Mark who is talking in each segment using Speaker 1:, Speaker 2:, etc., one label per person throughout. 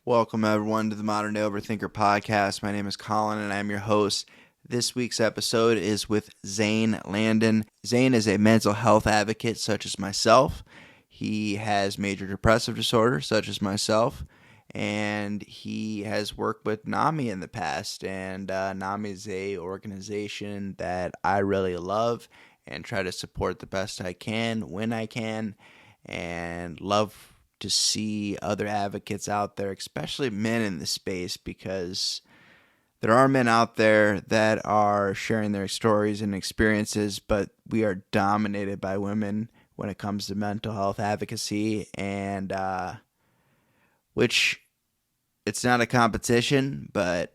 Speaker 1: Welcome, everyone, to the Modern Day Overthinker podcast. My name is Collin, and I'm your host. This week's episode is with Zane Landin. Zane is a mental health advocate, such as myself. He has major depressive disorder, such as myself, and he has worked with NAMI in the past. And NAMI is a organization that I really love and try to support the best I can when I can, and love to see other advocates out there, especially men in the space, because there are men out there that are sharing their stories and experiences, but we are dominated by women when it comes to mental health advocacy, and which it's not a competition, but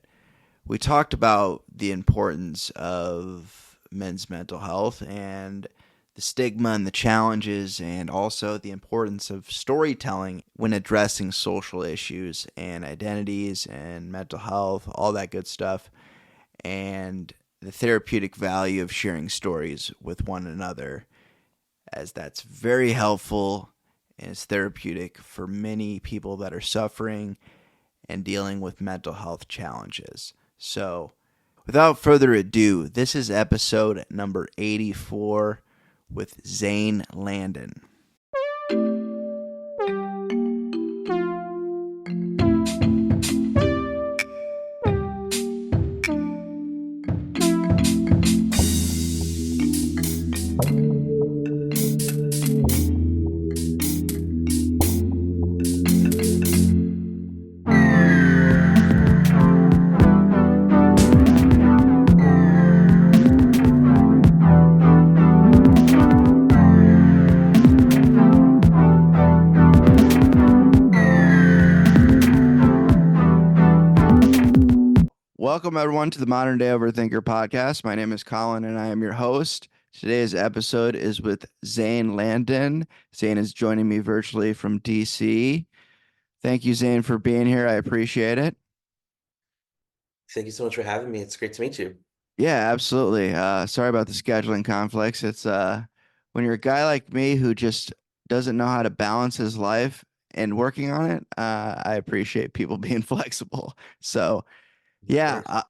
Speaker 1: we talked about the importance of men's mental health and the stigma and the challenges, and also the importance of storytelling when addressing social issues and identities and mental health, all that good stuff, and the therapeutic value of sharing stories with one another, as that's very helpful and it's therapeutic for many people that are suffering and dealing with mental health challenges. So, without further ado, this is episode number 84 with Zane Landin. Welcome, everyone, to the Modern Day Overthinker podcast. My name is Collin, and I am your host. Today's episode is with Zane Landin. Zane is joining me virtually from DC. Thank you, Zane, for being here. I appreciate it.
Speaker 2: Thank you so much for having me. It's great to meet you.
Speaker 1: Yeah, absolutely. Sorry about the scheduling conflicts. It's when you're a guy like me who just doesn't know how to balance his life and working on it, I appreciate people being flexible. So,
Speaker 2: Of
Speaker 1: yeah,
Speaker 2: course.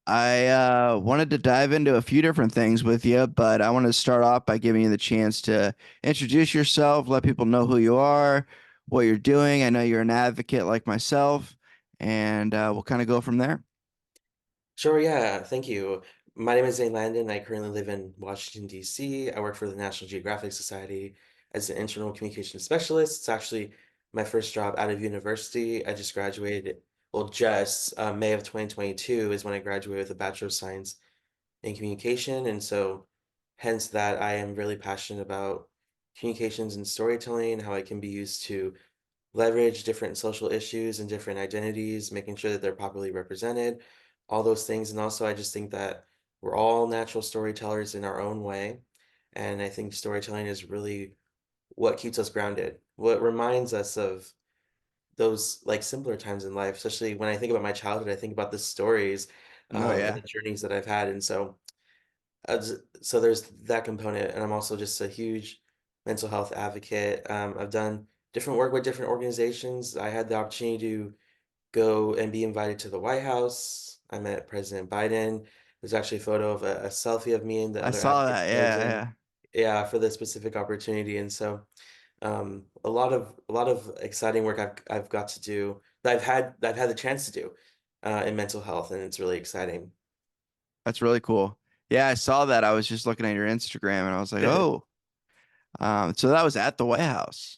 Speaker 1: I wanted to dive into a few different things with you, but I want to start off by giving you the chance to introduce yourself, let people know who you are, what you're doing. I know you're an advocate like myself, and we'll kind of go from there.
Speaker 2: Sure, yeah, thank you. My name is Zane Landin. I currently live in Washington, D.C. I work for the National Geographic Society as an internal communication specialist. It's actually my first job out of university. I just graduated, well, just May of 2022 is when I graduated with a Bachelor of Science in Communication. And so, hence that I am really passionate about communications and storytelling, how it can be used to leverage different social issues and different identities, making sure that they're properly represented, all those things. And also, I just think that we're all natural storytellers in our own way. And I think storytelling is really what keeps us grounded, what reminds us of those like simpler times in life, especially when I think about my childhood, I think about the stories
Speaker 1: Oh
Speaker 2: and
Speaker 1: yeah,
Speaker 2: the journeys that I've had. And so, so there's that component, and I'm also just a huge mental health advocate. I've done different work with different organizations. I had the opportunity to go and be invited to the White House. I met President Biden. There's actually a photo of a selfie of me and the
Speaker 1: I
Speaker 2: other
Speaker 1: saw
Speaker 2: advocates
Speaker 1: that.
Speaker 2: posing.
Speaker 1: Yeah,
Speaker 2: Yeah, for this specific opportunity. And so, a lot of exciting work I've got to do that I've had the chance to do in mental health, and it's really exciting.
Speaker 1: that's really cool. Yeah, I saw that. I was just looking at your Instagram, and I was like, oh, so that was at the White House.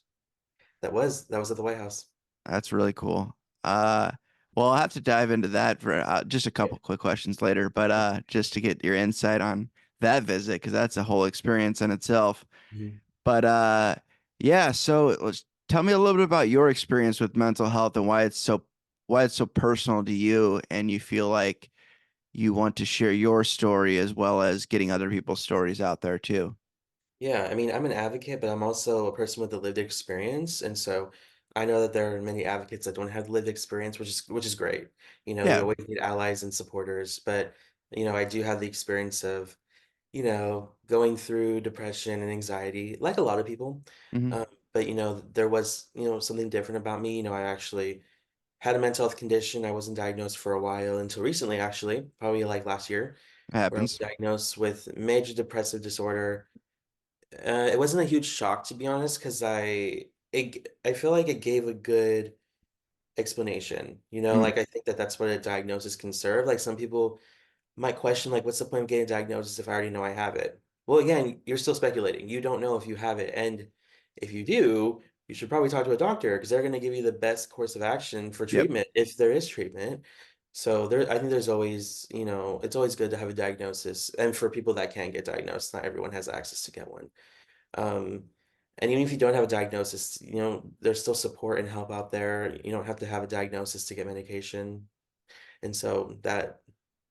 Speaker 2: That was at the White House.
Speaker 1: That's really cool. Uh, well, I'll have to dive into that for just a
Speaker 2: Yeah.
Speaker 1: couple quick questions later, but just to get your insight on that visit, because that's a whole experience in itself.
Speaker 2: Mhm.
Speaker 1: But yeah, so tell me a little bit about your experience with mental health and why it's so personal to you, and you feel like you want to share your story as well as getting other people's stories out there too.
Speaker 2: Yeah, I mean, I'm an advocate, but I'm also a person with a lived experience, and so I know that there are many advocates that don't have lived experience, which is great. We
Speaker 1: Yeah.
Speaker 2: always need allies and supporters, but I do have the experience of going through depression and anxiety, like a lot of people.
Speaker 1: Hmm.
Speaker 2: But there was something different about me. I actually had a mental health condition. I wasn't diagnosed for a while until recently, actually, probably like last year,
Speaker 1: It
Speaker 2: where I was
Speaker 1: happens.
Speaker 2: diagnosed with major depressive disorder. It wasn't a huge shock, to be honest, because I feel like it gave a good explanation.
Speaker 1: Mm,
Speaker 2: Like I think that that's what a diagnosis can serve. Like some people might question, like, what's the point of getting a diagnosis if I already know I have it? Well, again, you're still speculating. You don't know if you have it. And if you do, you should probably talk to a doctor because they're going to give you the best course of action for
Speaker 1: yep.
Speaker 2: treatment if there is treatment. So I think there's always, it's always good to have a diagnosis. And for people that can't get diagnosed, not everyone has access to get one. Um, and even if you don't have a diagnosis, there's still support and help out there. You don't have to have a diagnosis to get medication. And so that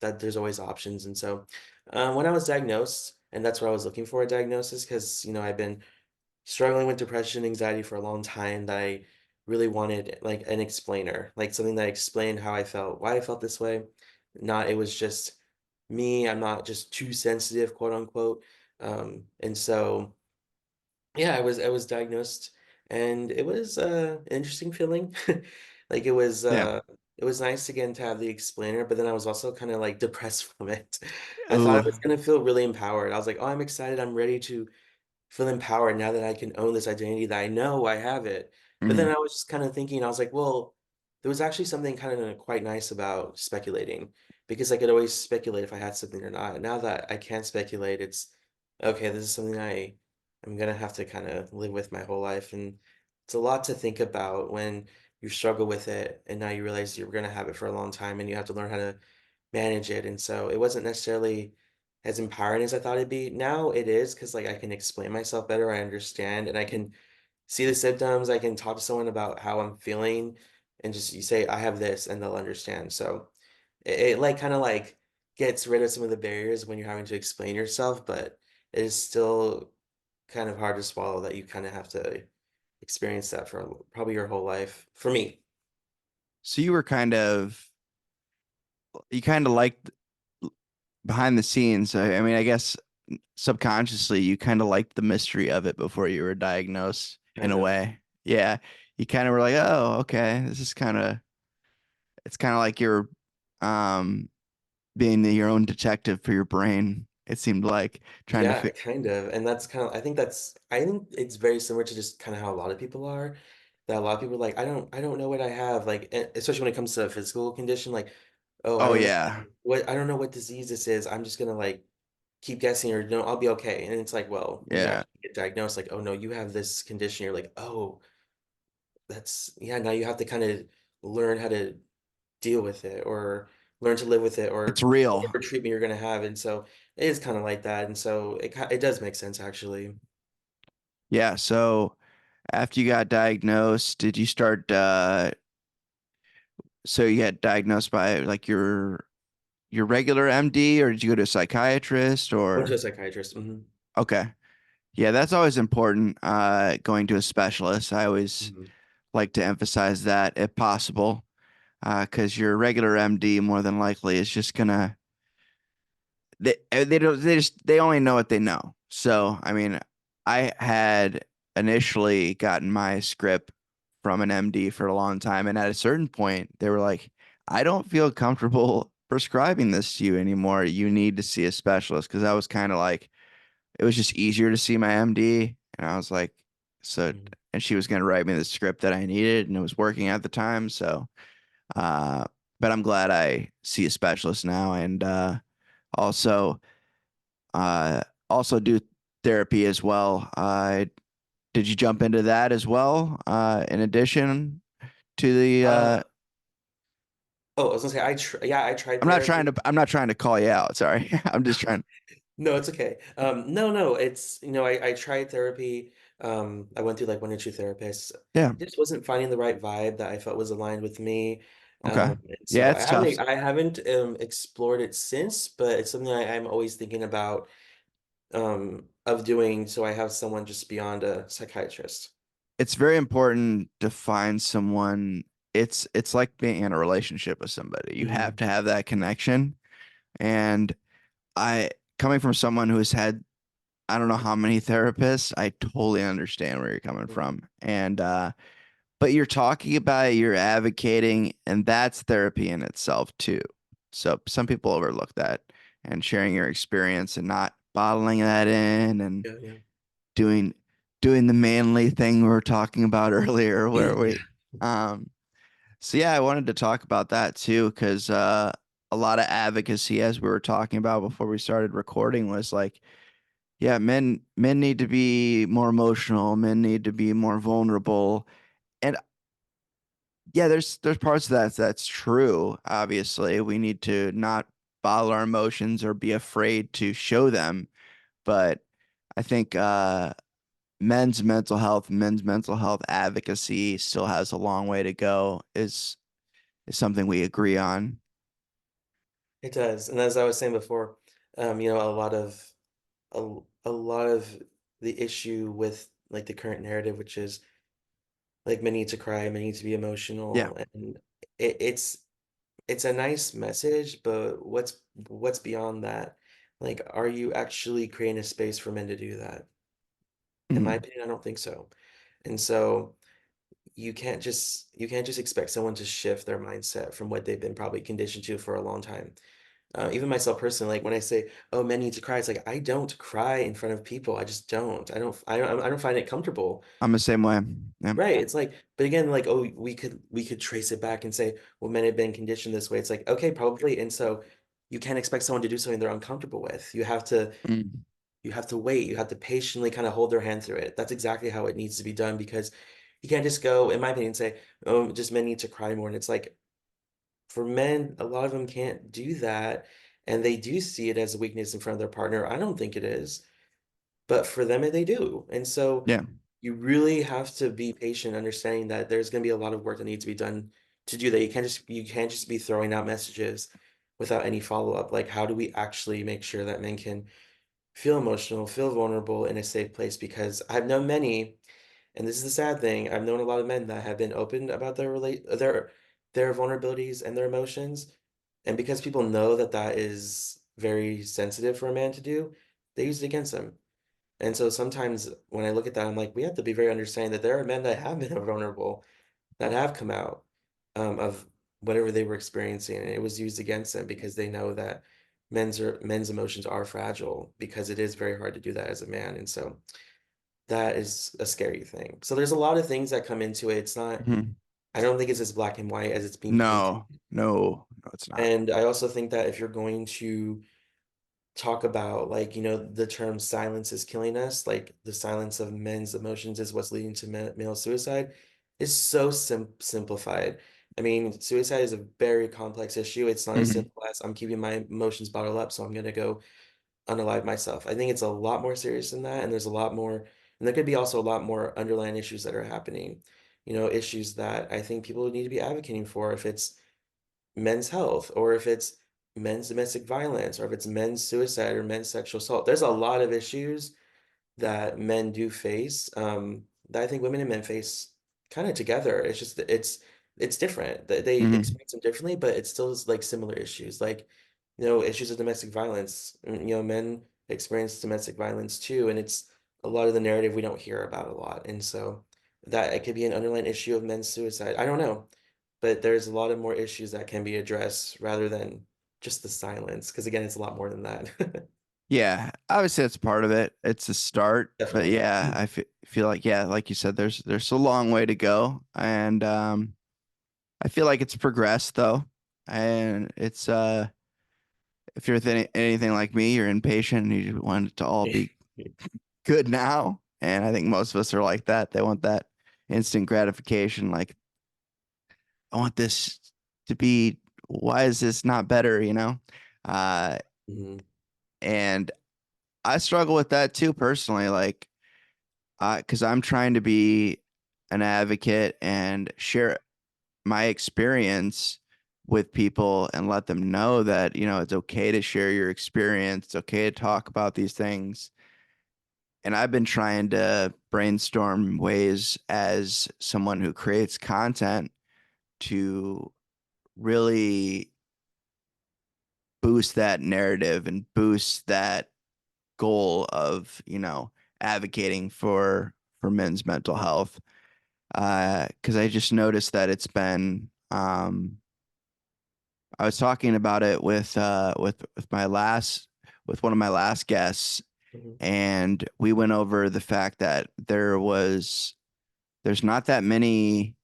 Speaker 2: there's always options. And so when I was diagnosed, and that's what I was looking for a diagnosis, because I've been struggling with depression, anxiety for a long time, that I really wanted like an explainer, like something that explained how I felt, why I felt this way. Not it was just me. I'm not just too sensitive, quote unquote. And so yeah, I was diagnosed, and it was an interesting feeling. Like
Speaker 1: Yeah.
Speaker 2: it was nice again to have the explainer, but then I was also kind of like depressed from it. I thought I
Speaker 1: Ooh.
Speaker 2: was gonna feel really empowered. I was like, oh, I'm excited, I'm ready to feel empowered now that I can own this identity that I know I have it. But then
Speaker 1: Mm.
Speaker 2: I was just kind of thinking, I was like, well, there was actually something kind of quite nice about speculating because I could always speculate if I had something or not. Now that I can't speculate, it's okay, this is something I'm gonna have to kind of live with my whole life. And it's a lot to think about when you struggle with it and now you realize you're gonna have it for a long time and you have to learn how to manage it. And so it wasn't necessarily as empowering as I thought it'd be. Now it is because like I can explain myself better, I understand, and I can see the symptoms. I can talk to someone about how I'm feeling, and just you say I have this, and they'll understand. So it like kind of like gets rid of some of the barriers when you're having to explain yourself, but it is still kind of hard to swallow that you kind of have to experience that for probably your whole life. For me,
Speaker 1: So you kind of liked behind the scenes. I mean, I guess subconsciously you kind of liked the mystery of it before you were diagnosed in
Speaker 2: kind
Speaker 1: a
Speaker 2: of.
Speaker 1: way. Yeah. You kind of were like, oh, okay. It's kind of like you're um, being your own detective for your brain. It seemed like trying to
Speaker 2: Yeah,
Speaker 1: fit.
Speaker 2: kind of. And that's kind of, I think it's very similar to just kind of how a lot of people are. That a lot of people are like, I don't know what I have. Like, especially when it comes to a physical condition, like, oh,
Speaker 1: Oh, yeah.
Speaker 2: I don't know what disease this is. I'm just gonna like keep guessing or no, I'll be okay. And it's like, well, when you
Speaker 1: Yeah.
Speaker 2: actually get diagnosed, like, oh no, you have this condition. You're like, oh, yeah, now you have to kind of learn how to deal with it or learn to live with it
Speaker 1: It's
Speaker 2: or
Speaker 1: real.
Speaker 2: whatever treatment you're gonna have. And so it is kind of like that. And so it does make sense actually.
Speaker 1: Yeah. So after you got diagnosed, did you start, so you got diagnosed by like your regular MD, or did you go to a psychiatrist
Speaker 2: I went to a
Speaker 1: or
Speaker 2: psychiatrist.
Speaker 1: okay. Yeah, that's always important, going to a specialist. I always
Speaker 2: Mhm.
Speaker 1: like to emphasize that if possible, because your regular MD more than likely is just gonna they don't they only know what they know. So I mean, I had initially gotten my script from an MD for a long time, and at a certain point, they were like, "I don't feel comfortable prescribing this to you anymore. You need to see a specialist." Because I was kind of like, it was just easier to see my MD, and I was like, so,
Speaker 2: Mhm.
Speaker 1: and she was gonna write me the script that I needed, and it was working at the time. So, uh, but I'm glad I see a specialist now, and also uh, also do therapy as well. Did you jump into that as well? In addition to the,
Speaker 2: Uh, oh, I was gonna say yeah, I tried therapy.
Speaker 1: I'm not trying to call you out. Sorry. I'm just trying.
Speaker 2: No, it's okay. No, it's I tried therapy. I went through like one or two therapists.
Speaker 1: Yeah.
Speaker 2: I just wasn't finding the right vibe that I felt was aligned with me.
Speaker 1: Okay.
Speaker 2: And
Speaker 1: Yeah,
Speaker 2: so
Speaker 1: it's tough.
Speaker 2: I haven't explored it since, but it's something I'm always thinking about of doing so I have someone just beyond a psychiatrist.
Speaker 1: It's very important to find someone. It's like being in a relationship with somebody. You have
Speaker 2: Mhm.
Speaker 1: to have that connection. And I, coming from someone who has had, I don't know how many therapists, I totally understand where you're coming from. And but you're talking about it, you're advocating, and that's therapy in itself too. So some people overlook that, and sharing your experience and not bottling that in and
Speaker 2: Yeah, yeah.
Speaker 1: doing doing the manly thing we were talking about earlier where we
Speaker 2: Yeah.
Speaker 1: um so yeah, I wanted to talk about that too, because a lot of advocacy, as we were talking about before we started recording, was like, yeah, men need to be more emotional, men need to be more vulnerable. And yeah, there's parts of that's true. Obviously, we need to not bottle our emotions or be afraid to show them. But I think men's mental health advocacy still has a long way to go. Is something we agree on.
Speaker 2: It does. And as I was saying before, a lot of the issue with like the current narrative, which is like men need to cry, men need to be
Speaker 1: Yeah.
Speaker 2: emotional, and it's a nice message, but what's beyond that? Like, are you actually creating a space for men to do that? In my
Speaker 1: Mhm.
Speaker 2: opinion, I don't think so. And so you can't just expect someone to shift their mindset from what they've been probably conditioned to for a long time. Even myself personally, like when I say, "Oh, men need to cry," it's like I don't cry in front of people. I just don't. I don't find it comfortable.
Speaker 1: I'm the same way. Yeah.
Speaker 2: Right. It's like, but again, like, oh, we could trace it back and say, well, men have been conditioned this way. It's like, okay, probably. And so you can't expect someone to do something they're uncomfortable with.
Speaker 1: Mm.
Speaker 2: You have to wait. You have to patiently kind of hold their hand through it. That's exactly how it needs to be done because you can't just go, in my opinion, say, oh, just men need to cry more. And it's like, for men, a lot of them can't do that. And they do see it as a weakness in front of their partner. I don't think it is. But for them, they do. And so
Speaker 1: Yeah.
Speaker 2: you really have to be patient, understanding that there's going to be a lot of work that needs to be done to do that. You can't just be throwing out messages without any follow-up. Like, how do we actually make sure that men can feel emotional, feel vulnerable in a safe place? Because I've known many, and this is the sad thing, I've known a lot of men that have been open about their vulnerabilities and their emotions. And because people know that that is very sensitive for a man to do, they use it against them. And so sometimes when I look at that, I'm like, we have to be very understanding that there are men that have been vulnerable, that have come out of whatever they were experiencing, and it was used against them because they know that men's emotions are fragile because it is very hard to do that as a man, and so that is a scary thing. So there's a lot of things that come into it. It's not,
Speaker 1: Mhm.
Speaker 2: I don't think it's as black and white as it's being painted.
Speaker 1: No, no, no, it's not.
Speaker 2: And I also think that if you're going to talk about like the term silence is killing us, like the silence of men's emotions is what's leading to male suicide, is so simplified. I mean, suicide is a very complex issue. It's not as
Speaker 1: Mhm.
Speaker 2: simple as I'm keeping my emotions bottled up, so I'm going to go unalive myself. I think it's a lot more serious than that, and there's a lot more, and there could be also a lot more underlying issues that are happening, issues that I think people need to be advocating for. If it's men's health, or if it's men's domestic violence, or if it's men's suicide or men's sexual assault. There's a lot of issues that men do face, that I think women and men face kind of together. It's just it's different. They
Speaker 1: Mhm.
Speaker 2: experience them differently, but it still is like similar issues, like issues of domestic violence. Men experience domestic violence too, and it's a lot of the narrative we don't hear about a lot, and so that it could be an underlying issue of men's suicide. I don't know, but there's a lot of more issues that can be addressed rather than just the silence, because again, it's a lot more than that.
Speaker 1: Yeah, obviously that's part of it. It's a start, but
Speaker 2: Definitely.
Speaker 1: yeah, feel like yeah, like you said, there's a long way to go, and I feel like it's progressed though, and it's if you're anything like me, you're impatient and you want it to all be good now, and I think most of us are like that. They want that instant gratification, like I want this to be. Why is this not better? Uh,
Speaker 2: Mhm.
Speaker 1: and I struggle with that too personally, like because I'm trying to be an advocate and share my experience with people and let them know that, it's okay to share your experience. It's okay to talk about these things. And I've been trying to brainstorm ways as someone who creates content to really boost that narrative and boost that goal of, advocating for men's mental health. Because I just noticed that it's been. I was talking about it with one of my last guests,
Speaker 2: Mhm.
Speaker 1: and we went over the fact that there's not that many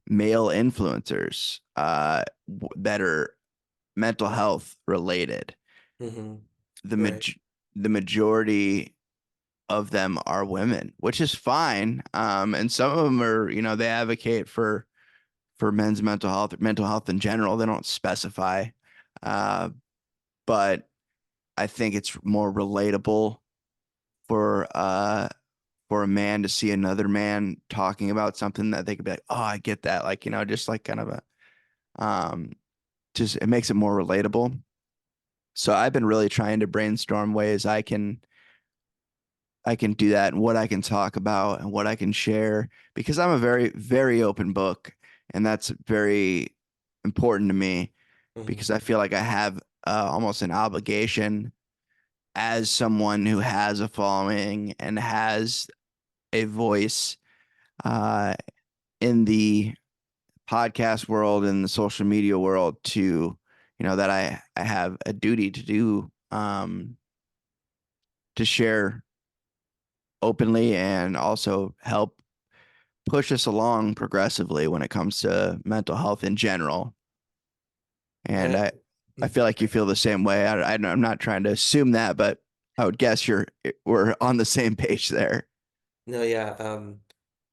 Speaker 1: male influencers that are mental health related.
Speaker 2: Mhm.
Speaker 1: The
Speaker 2: Right.
Speaker 1: maj the majority of them are women, which is fine. And some of them are, they advocate for men's mental health in general. They don't specify, uh, but I think it's more relatable for uh for a man to see another man talking about something that they could be like, oh, I get that. Like, just like kind of um just it makes it more relatable. So I've been really trying to brainstorm ways I can do that and what I can talk about and what I can share because I'm a very, very open book. And that's very important to me
Speaker 2: Mhm.
Speaker 1: because I feel like I have almost an obligation as someone who has a following and has a voice uh, in the podcast world and the social media world that I have a duty to do to share openly and also help push us along progressively when it comes to mental health in general. And
Speaker 2: I
Speaker 1: I feel like you feel the same way. I'm not trying to assume that, but I would guess we're on the same page there.
Speaker 2: No, yeah,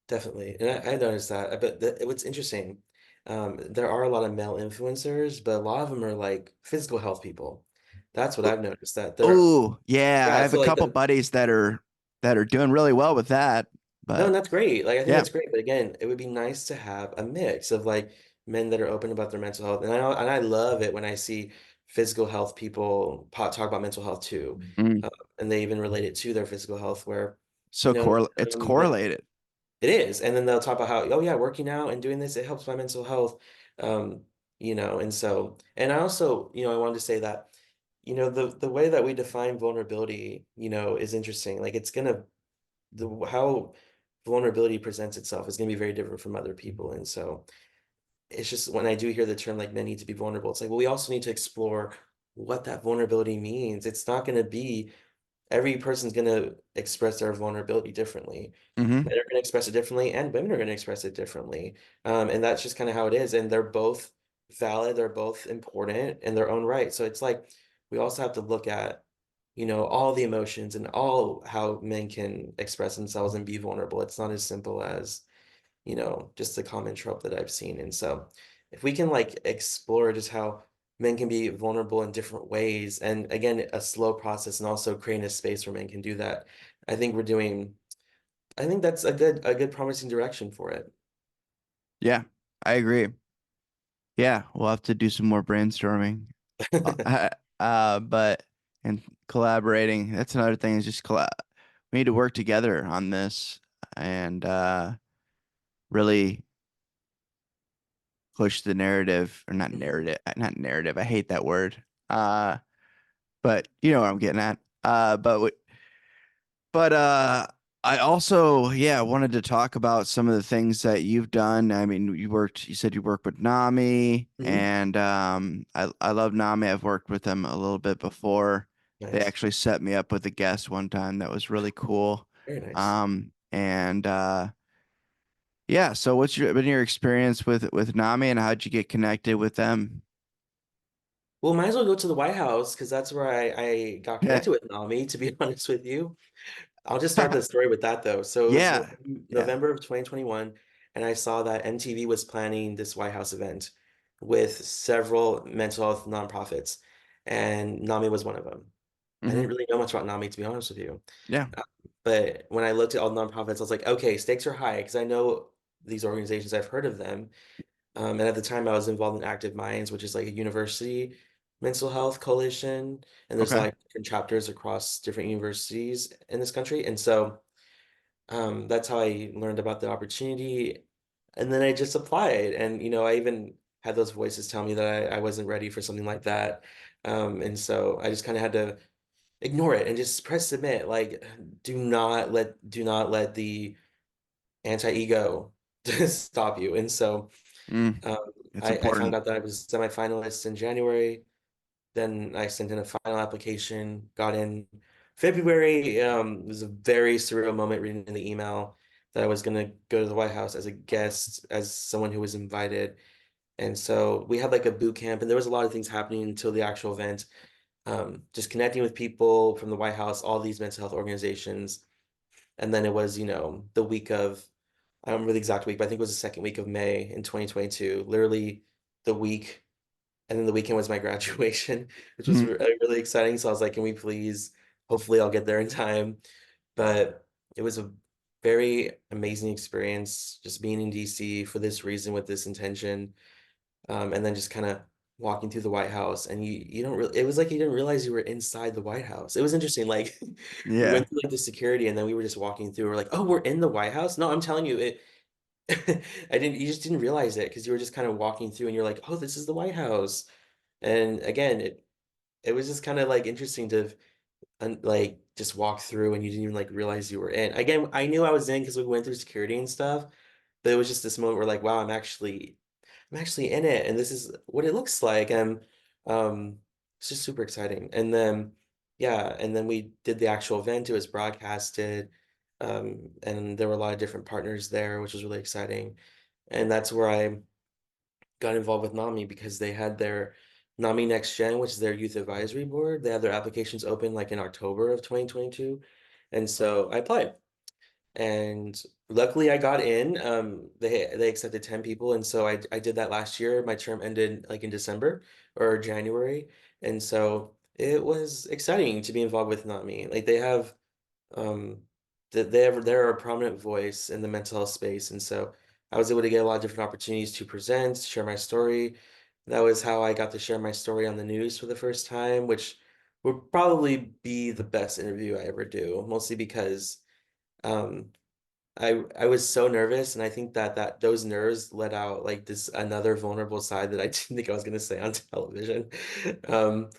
Speaker 2: definitely. And I noticed that. But what's interesting, there are a lot of male influencers, but a lot of them are like physical health people. That's what I've noticed that they're,
Speaker 1: Oh, yeah, I
Speaker 2: yeah,
Speaker 1: have
Speaker 2: so
Speaker 1: a
Speaker 2: like
Speaker 1: couple
Speaker 2: the,
Speaker 1: buddies that are doing really well with that.
Speaker 2: no, and
Speaker 1: But
Speaker 2: that's great. Like I think
Speaker 1: yeah.
Speaker 2: that's great. But again, it would be nice to have a mix of like men that are open about their mental health. And I love it when I see physical health people talk about mental health too.
Speaker 1: Mm.
Speaker 2: Uh, and they even relate it to their physical health where,
Speaker 1: So it's
Speaker 2: like
Speaker 1: correlated.
Speaker 2: it is, and then they'll talk about how, "Oh, yeah, working out and doing this, it helps my mental health." Um, and so and I also, I wanted to say that, the way that we define vulnerability, is interesting. Like, it's gonna the how vulnerability presents itself is gonna be very different from other people, and so it's just when I do hear the term, like, "Men need to be vulnerable," it's like, well, we also need to explore what that vulnerability means. It's not gonna be every person's gonna express their vulnerability differently.
Speaker 1: Hmm.
Speaker 2: Men are gonna express it differently, and women are gonna express it differently. And that's just kinda how it is, and they're both valid, they're both important in their own right. So it's like, we also have to look at, all the emotions and all how men can express themselves and be vulnerable. It's not as simple as, just the common trope that I've seen. And so if we can like explore just how men can be vulnerable in different ways, and again, a slow process and also creating a space where men can do that, I think we're doing I think that's a good promising direction for it.
Speaker 1: Yeah, I agree. Yeah, we'll have to do some more brainstorming. But and collaborating. That's another thing is just we need to work together on this and really push the narrative or
Speaker 2: Mhm.
Speaker 1: not narrative. I hate that word. Uh, but you know what I'm getting at. But I also, yeah, wanted to talk about some of the things that you've done. I mean, you said you work with NAMI,
Speaker 2: Mhm.
Speaker 1: and I love NAMI. I've worked with them a little bit before. They
Speaker 2: Nice.
Speaker 1: actually set me up with a guest one time that was really cool.
Speaker 2: Very nice.
Speaker 1: And yeah, so been your experience with NAMI and how'd you get connected with them?
Speaker 2: Well, might as well go to the White House because that's where I got
Speaker 1: Yeah.
Speaker 2: connected with Nami, to be honest with you. I'll just start the story with that though. So it was
Speaker 1: Yeah. Yeah.
Speaker 2: November of 2021, and I saw that MTV was planning this White House event with several mental health nonprofits, and NAMI was one of them. I didn't
Speaker 1: Hmm.
Speaker 2: really know much about NAMI, to be honest with you.
Speaker 1: Yeah.
Speaker 2: Uh, but when I looked at all the nonprofits, I was like, okay, stakes are high because I know these organizations, I've heard of them. And at the time, I was involved in Active Minds, which is like a university mental health coalition. And there's
Speaker 1: Okay.
Speaker 2: like different chapters across different universities in this country. And so that's how I learned about the opportunity. And then I just applied. And, I even had those voices tell me that I wasn't ready for something like that. And so I just kind of had to ignore it and just press submit. Like, do not let the anti-ego stop you. And so
Speaker 1: Mm,
Speaker 2: um,
Speaker 1: it's
Speaker 2: I found
Speaker 1: important.
Speaker 2: out that I was semifinalist in January. Then I sent in a final application, got in February. It was a very surreal moment reading in the email that I was going to go to the White House as a guest, as someone who was invited. And so we had like a boot camp, and there was a lot of things happening until the actual event. Just connecting with people from the White House, all these mental health organizations. And then it was, the week of, I don't remember the exact week, but I think it was the second week of May in 2022, literally the week. And then the weekend was my graduation, which was
Speaker 1: Mm,
Speaker 2: really exciting. So I was like, can we please, hopefully I'll get there in time. But it was a very amazing experience just being in DC for this reason with this intention. And then just kind of walking through the White House, and you don't really, it was like you didn't realize you were inside the White House. It was interesting. Like we
Speaker 1: yeah.
Speaker 2: went through like the security, and then we were just walking through. We're like, oh, we're in the White House. No, I'm telling you, it you just didn't realize it because you were just kind of walking through and you're like, oh, this is the White House. And again, it was just kind of like interesting to like just walk through and you didn't even like realize you were in. Again, I knew I was in because we went through security and stuff, but it was just this moment where like, wow, I'm actually in it, and this is what it looks like. And it's just super exciting. And then yeah, and then we did the actual event. It was broadcasted, and there were a lot of different partners there, which was really exciting. And that's where I got involved with NAMI because they had their NAMI Next Gen, which is their youth advisory board. They had their applications open like in October of 2022. And so I applied. And luckily I got in. They accepted 10 people. And so I did that last year. My term ended like in December or January. And so it was exciting to be involved with NAMI. Like they have um that they're a prominent voice in the mental health space, and so I was able to get a lot of different opportunities to present, share my story. That was how I got to share my story on the news for the first time, which would probably be the best interview I ever do, mostly because um I was so nervous, and I think that those nerves let out like this another vulnerable side that I didn't think I was gonna say on television. Um,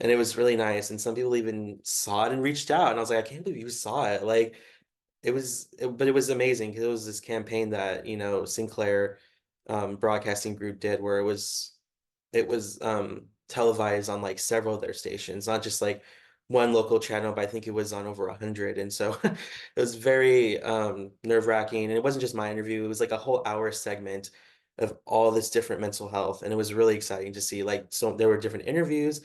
Speaker 2: and it was really nice. And some people even saw it and reached out, and I was like, I can't believe you saw it. Like but it was amazing because it was this campaign that Sinclair Broadcasting Group did, where it was televised on like several of their stations, not just like one local channel, but I think it was on over 100. And so it was very nerve-wracking. And it wasn't just my interview, it was like a whole hour segment of all this different mental health. And it was really exciting to see, like, so there were different interviews,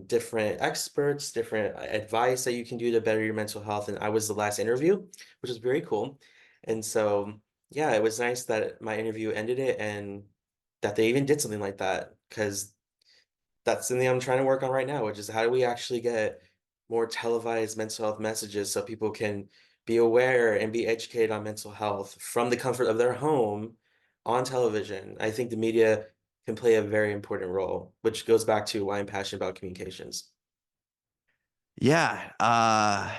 Speaker 2: different experts, different advice that you can do to better your mental health. And I was the last interview, which was very cool. And so yeah, it was nice that my interview ended it, and that they even did something like that, because that's something I'm trying to work on right now, which is how do we actually get more televised mental health messages so people can be aware and be educated on mental health from the comfort of their home on television. I think the media can play a very important role, which goes back to why I'm passionate about communications.
Speaker 1: Yeah.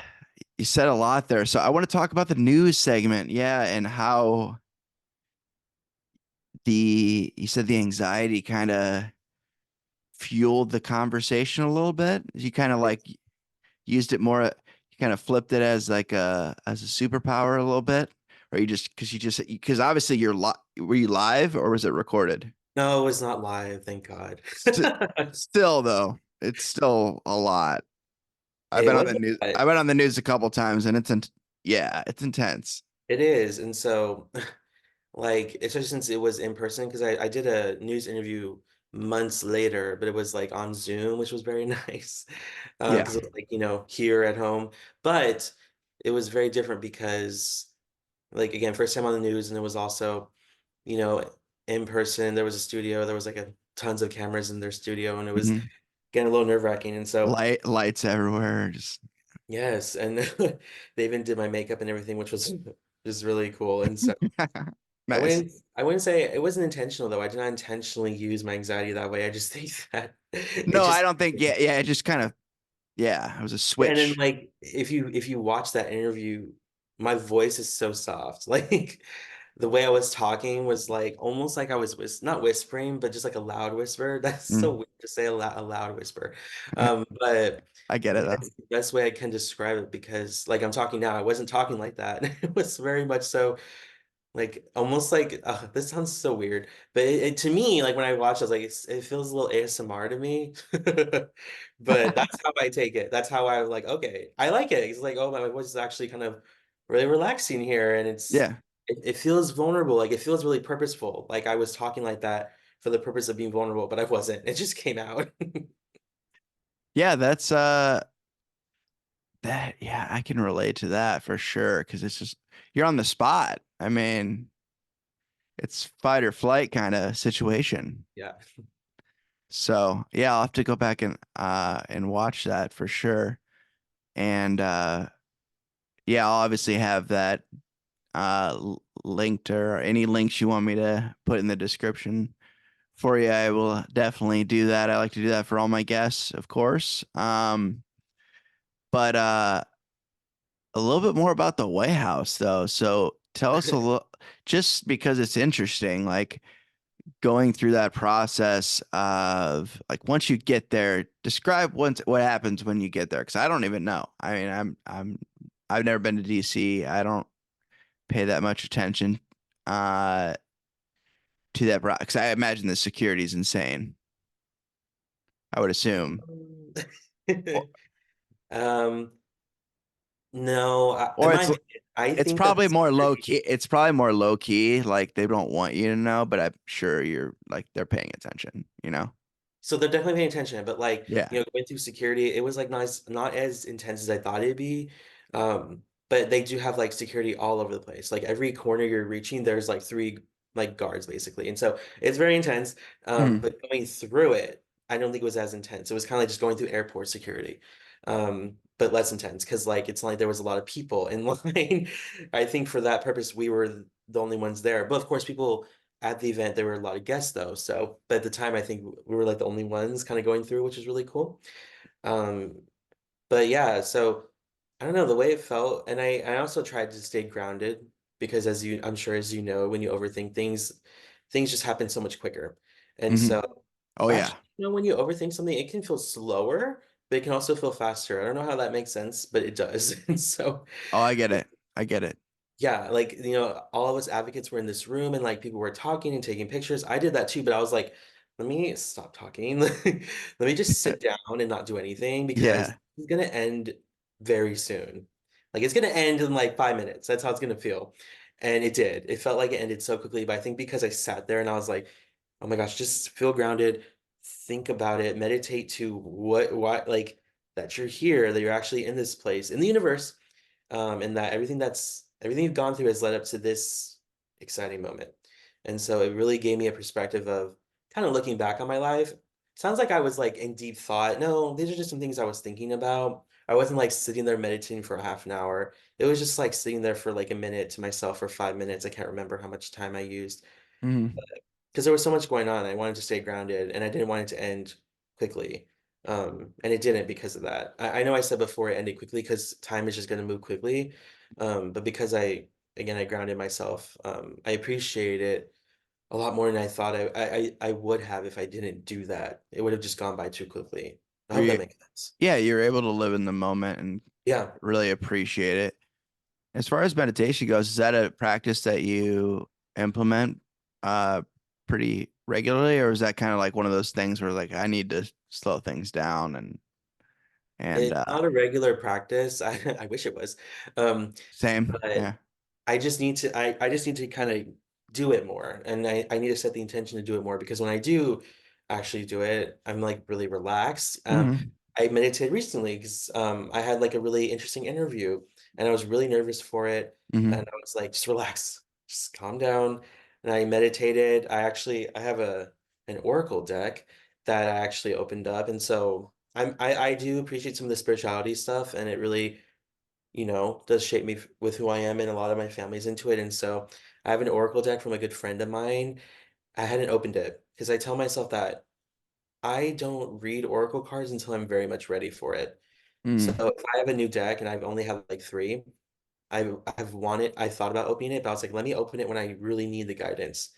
Speaker 1: You said a lot there. So I want to talk about the news segment. Yeah. And how you said the anxiety kind of fueled the conversation a little bit. You kind of like used it more, you kind of flipped it as like as a superpower a little bit, or because obviously were you live or was it recorded?
Speaker 2: No, it was not live, thank God.
Speaker 1: St Still though, it's still a lot. I've
Speaker 2: It
Speaker 1: been on
Speaker 2: was,
Speaker 1: the news. I've been on the news a couple times, and yeah, it's intense.
Speaker 2: it is. And so like, especially since it was in person, because I did a news interview months later, but it was like on Zoom, which was very nice.
Speaker 1: Yeah.
Speaker 2: Because it was like, here at home. But it was very different because, like, again, first time on the news, and it was also, you know, in person. There was a studio, there was like tons of cameras in their studio, and it was
Speaker 1: Hmm.
Speaker 2: getting a little nerve-wracking. And so,
Speaker 1: Lights everywhere. Just
Speaker 2: yes, and they even did my makeup and everything, which was just really cool. And so I
Speaker 1: nice.
Speaker 2: wouldn't I wouldn't say it wasn't intentional though. I did not intentionally use my anxiety that way. I just think that it
Speaker 1: No, I
Speaker 2: just
Speaker 1: don't think. Yeah, yeah. It just kind of. Yeah, it was a
Speaker 2: and then
Speaker 1: switch.
Speaker 2: like if you watch that interview, my voice is so soft. Like the way I was talking was like almost like I was not whispering, but just like a loud whisper. That's so
Speaker 1: Mm.
Speaker 2: weird to say a loud whisper. But
Speaker 1: I get it though.
Speaker 2: that's the best way I can describe it, because like I'm talking now, I wasn't talking like that. It was very much so. Like almost like this sounds so weird, but to me, like when I watch, I was like, it feels a little ASMR to me. But that's how I take it. That's how I was like, okay, I like it. It's like, oh, my voice is actually kind of really relaxing here, and
Speaker 1: Yeah.
Speaker 2: it feels vulnerable. Like it feels really purposeful. Like I was talking like that for the purpose of being vulnerable, but I wasn't. It just came out.
Speaker 1: Yeah, that's that yeah, I can relate to that for sure because it's just you're on the spot. I mean, it's fight or flight kind of situation.
Speaker 2: Yeah.
Speaker 1: So, yeah, I'll have to go back and watch that for sure. And yeah, I'll obviously have that linked or any links you want me to put in the description for you. I will definitely do that. I like to do that for all my guests, of course. But a little bit more about the White House, though. So tell us a little, just because it's interesting, like going through that process of like once you get there, describe what happens when you get there, because I don't even know. I mean, I've never been to DC. I don't pay that much attention uh to that because I imagine the security is insane. I would assume. Or,
Speaker 2: Um, no, in
Speaker 1: or
Speaker 2: my opinion, I
Speaker 1: it's
Speaker 2: think that the
Speaker 1: probably more low
Speaker 2: security.
Speaker 1: key. It's probably more low key. Like they don't want you to know, but I'm sure you're like they're paying attention, you know?
Speaker 2: So they're definitely paying attention, but like,
Speaker 1: Yeah.
Speaker 2: going through security, it was like not as intense as I thought it'd be. But they do have like security all over the place. Like every corner you're reaching, there's like three like guards basically. And so it's very intense.
Speaker 1: Mhm.
Speaker 2: But going through it, I don't think it was as intense. It was kind of like just going through airport security. But less intense because like it's not like there was a lot of people in line. I think for that purpose, we were the only ones there. But of course, people at the event, there were a lot of guests though. So, but at the time, I think we were like the only ones kind of going through, which is really cool. Um, but yeah, so I don't know the way it felt, and I also tried to stay grounded because I'm sure as you know, when you overthink things, things just happen so much quicker. And
Speaker 1: Mhm.
Speaker 2: so
Speaker 1: Oh yeah.
Speaker 2: actually, when you overthink something, it can feel slower, but it can also feel faster. I don't know how that makes sense, but it does. And so
Speaker 1: Oh, I get it. I get it.
Speaker 2: yeah, like, all of us advocates were in this room and like people were talking and taking pictures. I did that too, but I was like, let me stop talking. Let me just sit down and not do anything because
Speaker 1: Yeah.
Speaker 2: it's gonna end very soon. Like it's gonna end in like 5 minutes. That's how it's gonna feel. And it did. It felt like it ended so quickly, but I think because I sat there and I was like, oh my gosh, just feel grounded, think about it, meditate to what like that you're here, that you're actually in this place, in the universe, and that everything you've gone through has led up to this exciting moment. And so it really gave me a perspective of kind of looking back on my life. Sounds like I was like in deep thought. No, these are just some things I was thinking about. I wasn't like sitting there meditating for a half an hour. It was just like sitting there for like a minute to myself for 5 minutes. I can't remember how much time I used
Speaker 1: Mhm.
Speaker 2: because there was so much going on. I wanted to stay grounded and I didn't want it to end quickly. And it didn't because of that. I know I said before it ended quickly because time is just going to move quickly. But because again, I grounded myself, I appreciate it a lot more than I thought I would have if I didn't do that. It would have just gone by too quickly. I
Speaker 1: Were
Speaker 2: hope that
Speaker 1: you
Speaker 2: makes sense.
Speaker 1: Yeah, you're able to live in the moment and
Speaker 2: Yeah.
Speaker 1: really appreciate it. As far as meditation goes, is that a practice that you implement uh pretty regularly, or is that kind of like one of those things where like I need to slow things down and
Speaker 2: It's not a regular practice. I wish it was.
Speaker 1: same.
Speaker 2: But
Speaker 1: Yeah.
Speaker 2: I just need to kind of do it more. And I need to set the intention to do it more because when I do actually do it, I'm like really relaxed.
Speaker 1: Hmm.
Speaker 2: I meditated recently because I had like a really interesting interview and I was really nervous for it. And
Speaker 1: Hmm.
Speaker 2: I was like, just relax, just calm down. And I meditated. I have an oracle deck that I actually opened up. And so I do appreciate some of the spirituality stuff and it really does shape me with who I am, and a lot of my family's into it. And so I have an Oracle deck from a good friend of mine. I hadn't opened it because I tell myself that I don't read Oracle cards until I'm very much ready for it. So
Speaker 1: Hmm.
Speaker 2: if I have a new deck and I've only have like three, I thought about opening it, but I was like, let me open it when I really need the guidance.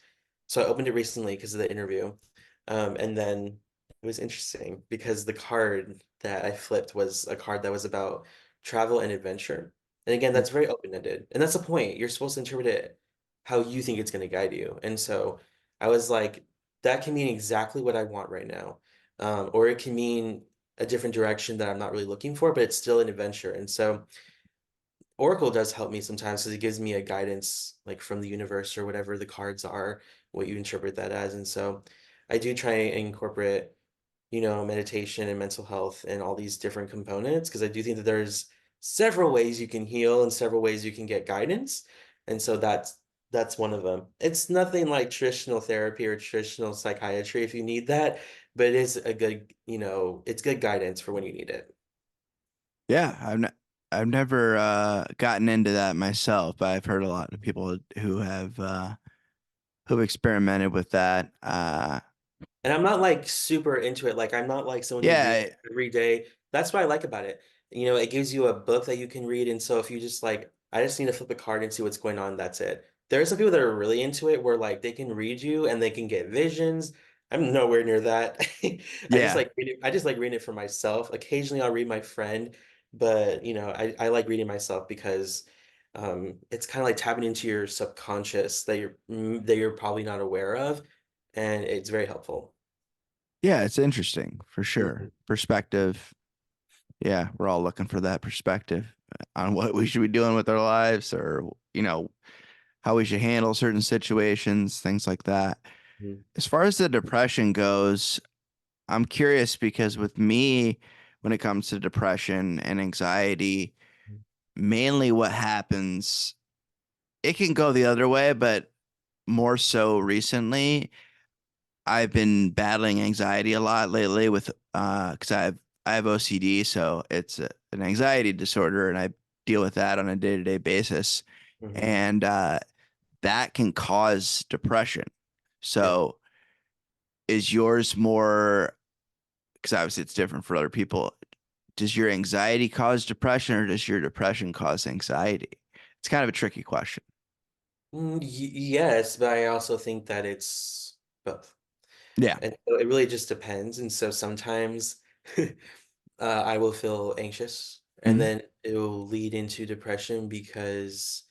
Speaker 2: So I opened it recently because of the interview. And then it was interesting because the card that I flipped was a card that was about travel and adventure. And again, that's very open-ended. And that's the point. You're supposed to interpret it how you think it's gonna guide you. And so I was like, that can mean exactly what I want right now. Or it can mean a different direction that I'm not really looking for, but it's still an adventure. And so Oracle does help me sometimes because it gives me a guidance like from the universe or whatever the cards are, what you interpret that as. And so I do try and incorporate, meditation and mental health and all these different components because I do think that there's several ways you can heal and several ways you can get guidance. And so that's one of them. It's nothing like traditional therapy or traditional psychiatry if you need that, but it is a good, it's good guidance for when you need it.
Speaker 1: Yeah, I've never gotten into that myself, but I've heard a lot of people who've experimented with that.
Speaker 2: And I'm not like super into it. Like I'm not like someone who reads
Speaker 1: Yeah,
Speaker 2: every day. That's what I like about it. It gives you a book that you can read. And so if you just like, I just need to flip a card and see what's going on, that's it. There are some people that are really into it where like they can read you and they can get visions. I'm nowhere near that.
Speaker 1: yeah,
Speaker 2: I just like reading it for myself. Occasionally I'll read my friend, but I like reading myself because it's kind of like tapping into your subconscious that you're probably not aware of, and it's very helpful.
Speaker 1: yeah. It's interesting for sure.
Speaker 2: Mhm,
Speaker 1: Perspective. Yeah, we're all looking for that perspective on what we should be doing with our lives, or how we should handle certain situations, things like that.
Speaker 2: mhm,
Speaker 1: As far as the depression goes, I'm curious because with me, when it comes to depression and anxiety, mainly what happens, it can go the other way, but more so recently, I've been battling anxiety a lot lately with because I have OCD, so it's an anxiety disorder, and I deal with that on a day-to-day basis,
Speaker 2: mhm.
Speaker 1: and that can cause depression.
Speaker 2: Yeah.
Speaker 1: So is yours more, because obviously it's different for other people. Does your anxiety cause depression or does your depression cause anxiety? It's kind of a tricky question.
Speaker 2: Yes, but I also think that it's both.
Speaker 1: Yeah.
Speaker 2: And so it really just depends. And so sometimes I will feel anxious and
Speaker 1: Hmm.
Speaker 2: then it will lead into depression because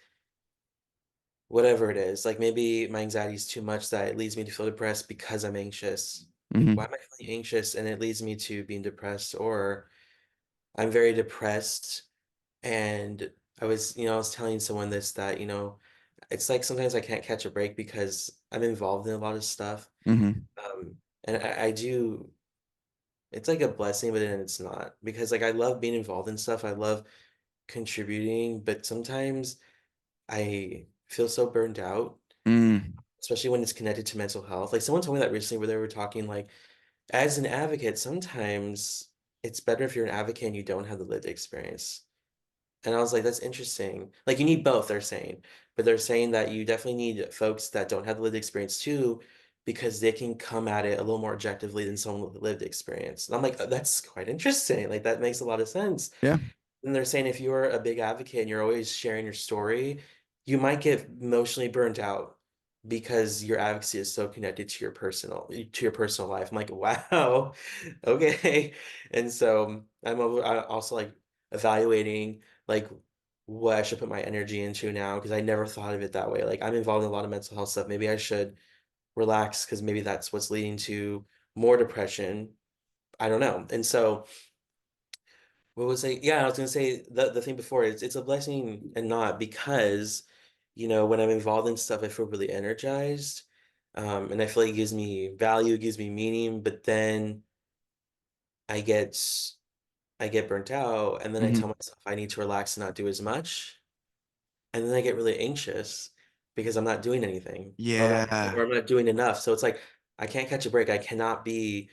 Speaker 2: whatever it is, like maybe my anxiety is too much that it leads me to feel depressed because I'm anxious. Like, why
Speaker 1: Hmm.
Speaker 2: am I feeling anxious? And it leads me to being depressed, or I'm very depressed. And I was telling someone this that, it's like sometimes I can't catch a break because I'm involved in a lot of stuff.
Speaker 1: Hmm.
Speaker 2: And I do, it's like a blessing, but then it's not because like I love being involved in stuff. I love contributing, but sometimes I feel so burned out,
Speaker 1: Mm.
Speaker 2: especially when it's connected to mental health. Like someone told me that recently where they were talking like, as an advocate, sometimes it's better if you're an advocate and you don't have the lived experience. And I was like, that's interesting. Like, you need both, they're saying. But they're saying that you definitely need folks that don't have the lived experience too, because they can come at it a little more objectively than someone with lived experience. And I'm like, that's quite interesting. Like, that makes a lot of sense.
Speaker 1: Yeah.
Speaker 2: And they're saying if you're a big advocate and you're always sharing your story, you might get emotionally burnt out because your advocacy is so connected to your personal life. I'm like, wow, okay. And so I also like evaluating like what I should put my energy into now because I never thought of it that way. Like I'm involved in a lot of mental health stuff. Maybe I should relax because maybe that's what's leading to more depression. I don't know. And so what was I? Yeah, I was gonna say the thing before is it's a blessing and not because, when I'm involved in stuff, I feel really energized. And I feel like it gives me value, it gives me meaning, but then I get I get burnt out and then I tell
Speaker 1: Hmm.
Speaker 2: myself I need to relax and not do as much. And then I get really anxious because I'm not doing anything or
Speaker 1: Yeah.
Speaker 2: I'm not doing enough. So it's like I can't catch a break. I cannot be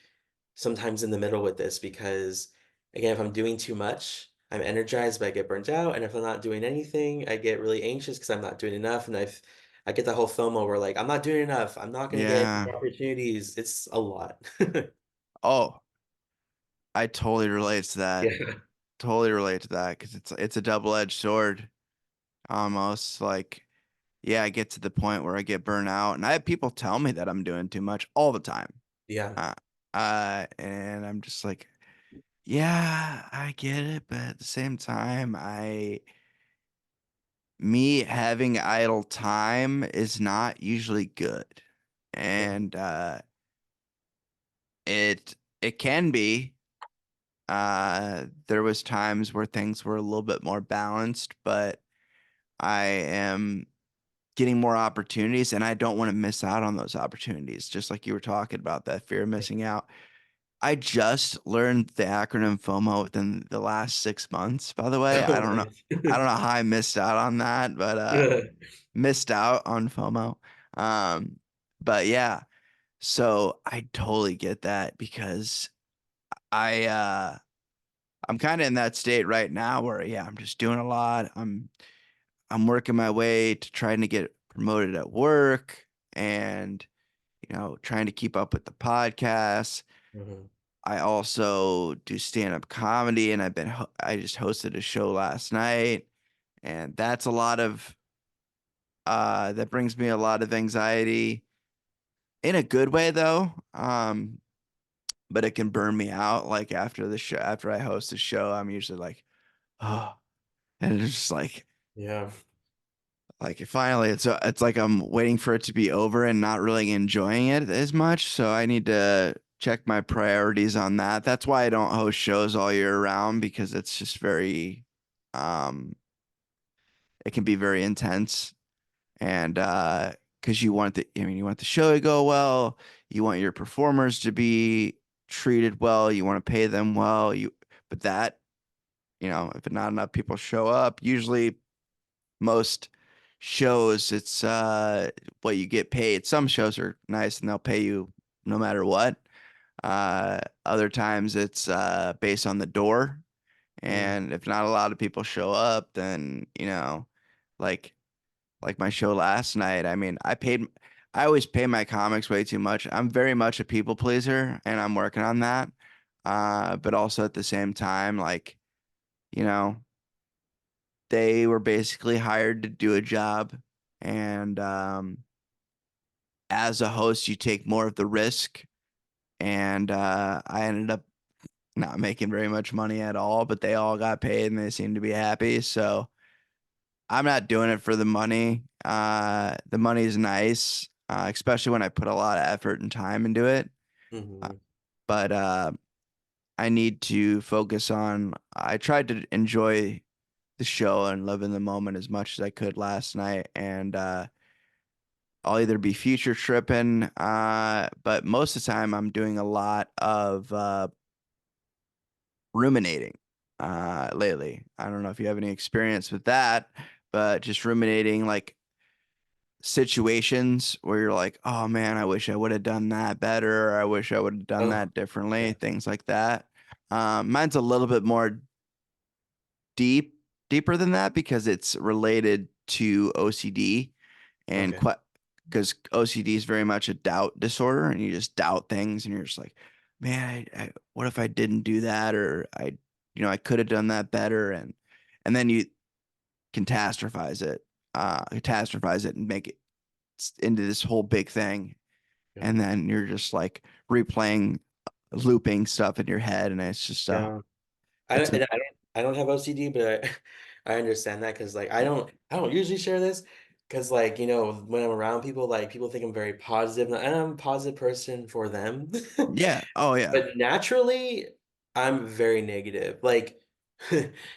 Speaker 2: sometimes in the middle with this because again, if I'm doing too much, I'm energized, but I get burnt out. And if I'm not doing anything, I get really anxious because I'm not doing enough. And I get the whole FOMO where like I'm not doing enough. I'm not gonna get
Speaker 1: Yeah.
Speaker 2: more opportunities. It's a lot.
Speaker 1: Oh, I totally relate to that.
Speaker 2: Yeah.
Speaker 1: Totally relate to that because it's a double-edged sword almost. Like, yeah, I get to the point where I get burnt out, and I have people tell me that I'm doing too much all the time.
Speaker 2: Yeah.
Speaker 1: Uh, and I'm just like, yeah, I get it, but at the same time, me having idle time is not usually good.
Speaker 2: Okay.
Speaker 1: And it can be. There was times where things were a little bit more balanced, but I am getting more opportunities and I don't want to miss out on those opportunities. Just like you were talking about that fear of
Speaker 2: Yeah.
Speaker 1: missing out. I just learned the acronym FOMO within the last 6 months, by the way.
Speaker 2: Oh,
Speaker 1: I don't know.
Speaker 2: nice.
Speaker 1: I don't know how I missed out on that, but missed out on FOMO. Um, but yeah, so I totally get that because I I'm kind of in that state right now where yeah, I'm just doing a lot. I'm working my way to trying to get promoted at work and trying to keep up with the podcast.
Speaker 2: Mhm.
Speaker 1: I also do stand-up comedy and I just hosted a show last night and that's a lot of that brings me a lot of anxiety in a good way though. But it can burn me out like after the show after I host a show, I'm usually like, oh, and it's just
Speaker 2: Yeah.
Speaker 1: finally it's like I'm waiting for it to be over and not really enjoying it as much. So I need to check my priorities on that. That's why I don't host shows all year round because it's just very um it can be very intense and because you want the show to go well, you want your performers to be treated well, you want to pay them well, but that, if not enough people show up, usually most shows it's what you get paid. Some shows are nice and they'll pay you no matter what. Other times it's based on the door.
Speaker 2: Mm.
Speaker 1: And if not a lot of people show up, then, like my show last night, I mean, I always pay my comics way too much. I'm very much a people pleaser and I'm working on that. But also at the same time, like, you know, they were basically hired to do a job. And as a host, you take more of the risk. And I ended up not making very much money at all, but they all got paid and they seemed to be happy. So I'm not doing it for the money. The money's nice, especially when I put a lot of effort and time into it. Uh,
Speaker 2: Mhm.
Speaker 1: but I need to focus on. I tried to enjoy the show and live in the moment as much as I could last night, and I'll either be future tripping, but most of the time I'm doing a lot of ruminating lately. I don't know if you have any experience with that, but just ruminating like situations where you're like, oh man, I wish I would have done that better, or I wish I would have done
Speaker 2: Oh,
Speaker 1: that differently,
Speaker 2: yeah.
Speaker 1: things like that. Mine's a little bit more deeper than that because it's related to OCD and
Speaker 2: Okay.
Speaker 1: because OCD is very much a doubt disorder and you just doubt things and you're just like, man, what if I didn't do that or I could have done that better and then you catastrophize it and make it into this whole big thing
Speaker 2: Yeah.
Speaker 1: and then you're just like replaying looping stuff in your head and it's just
Speaker 2: Yeah. I
Speaker 1: it's
Speaker 2: don't,
Speaker 1: a
Speaker 2: and I don't have OCD, but I understand that because like I don't usually share this because like when I'm around people, like people think I'm very positive and I'm a positive person for them.
Speaker 1: yeah, oh yeah,
Speaker 2: But naturally, I'm very negative. Like,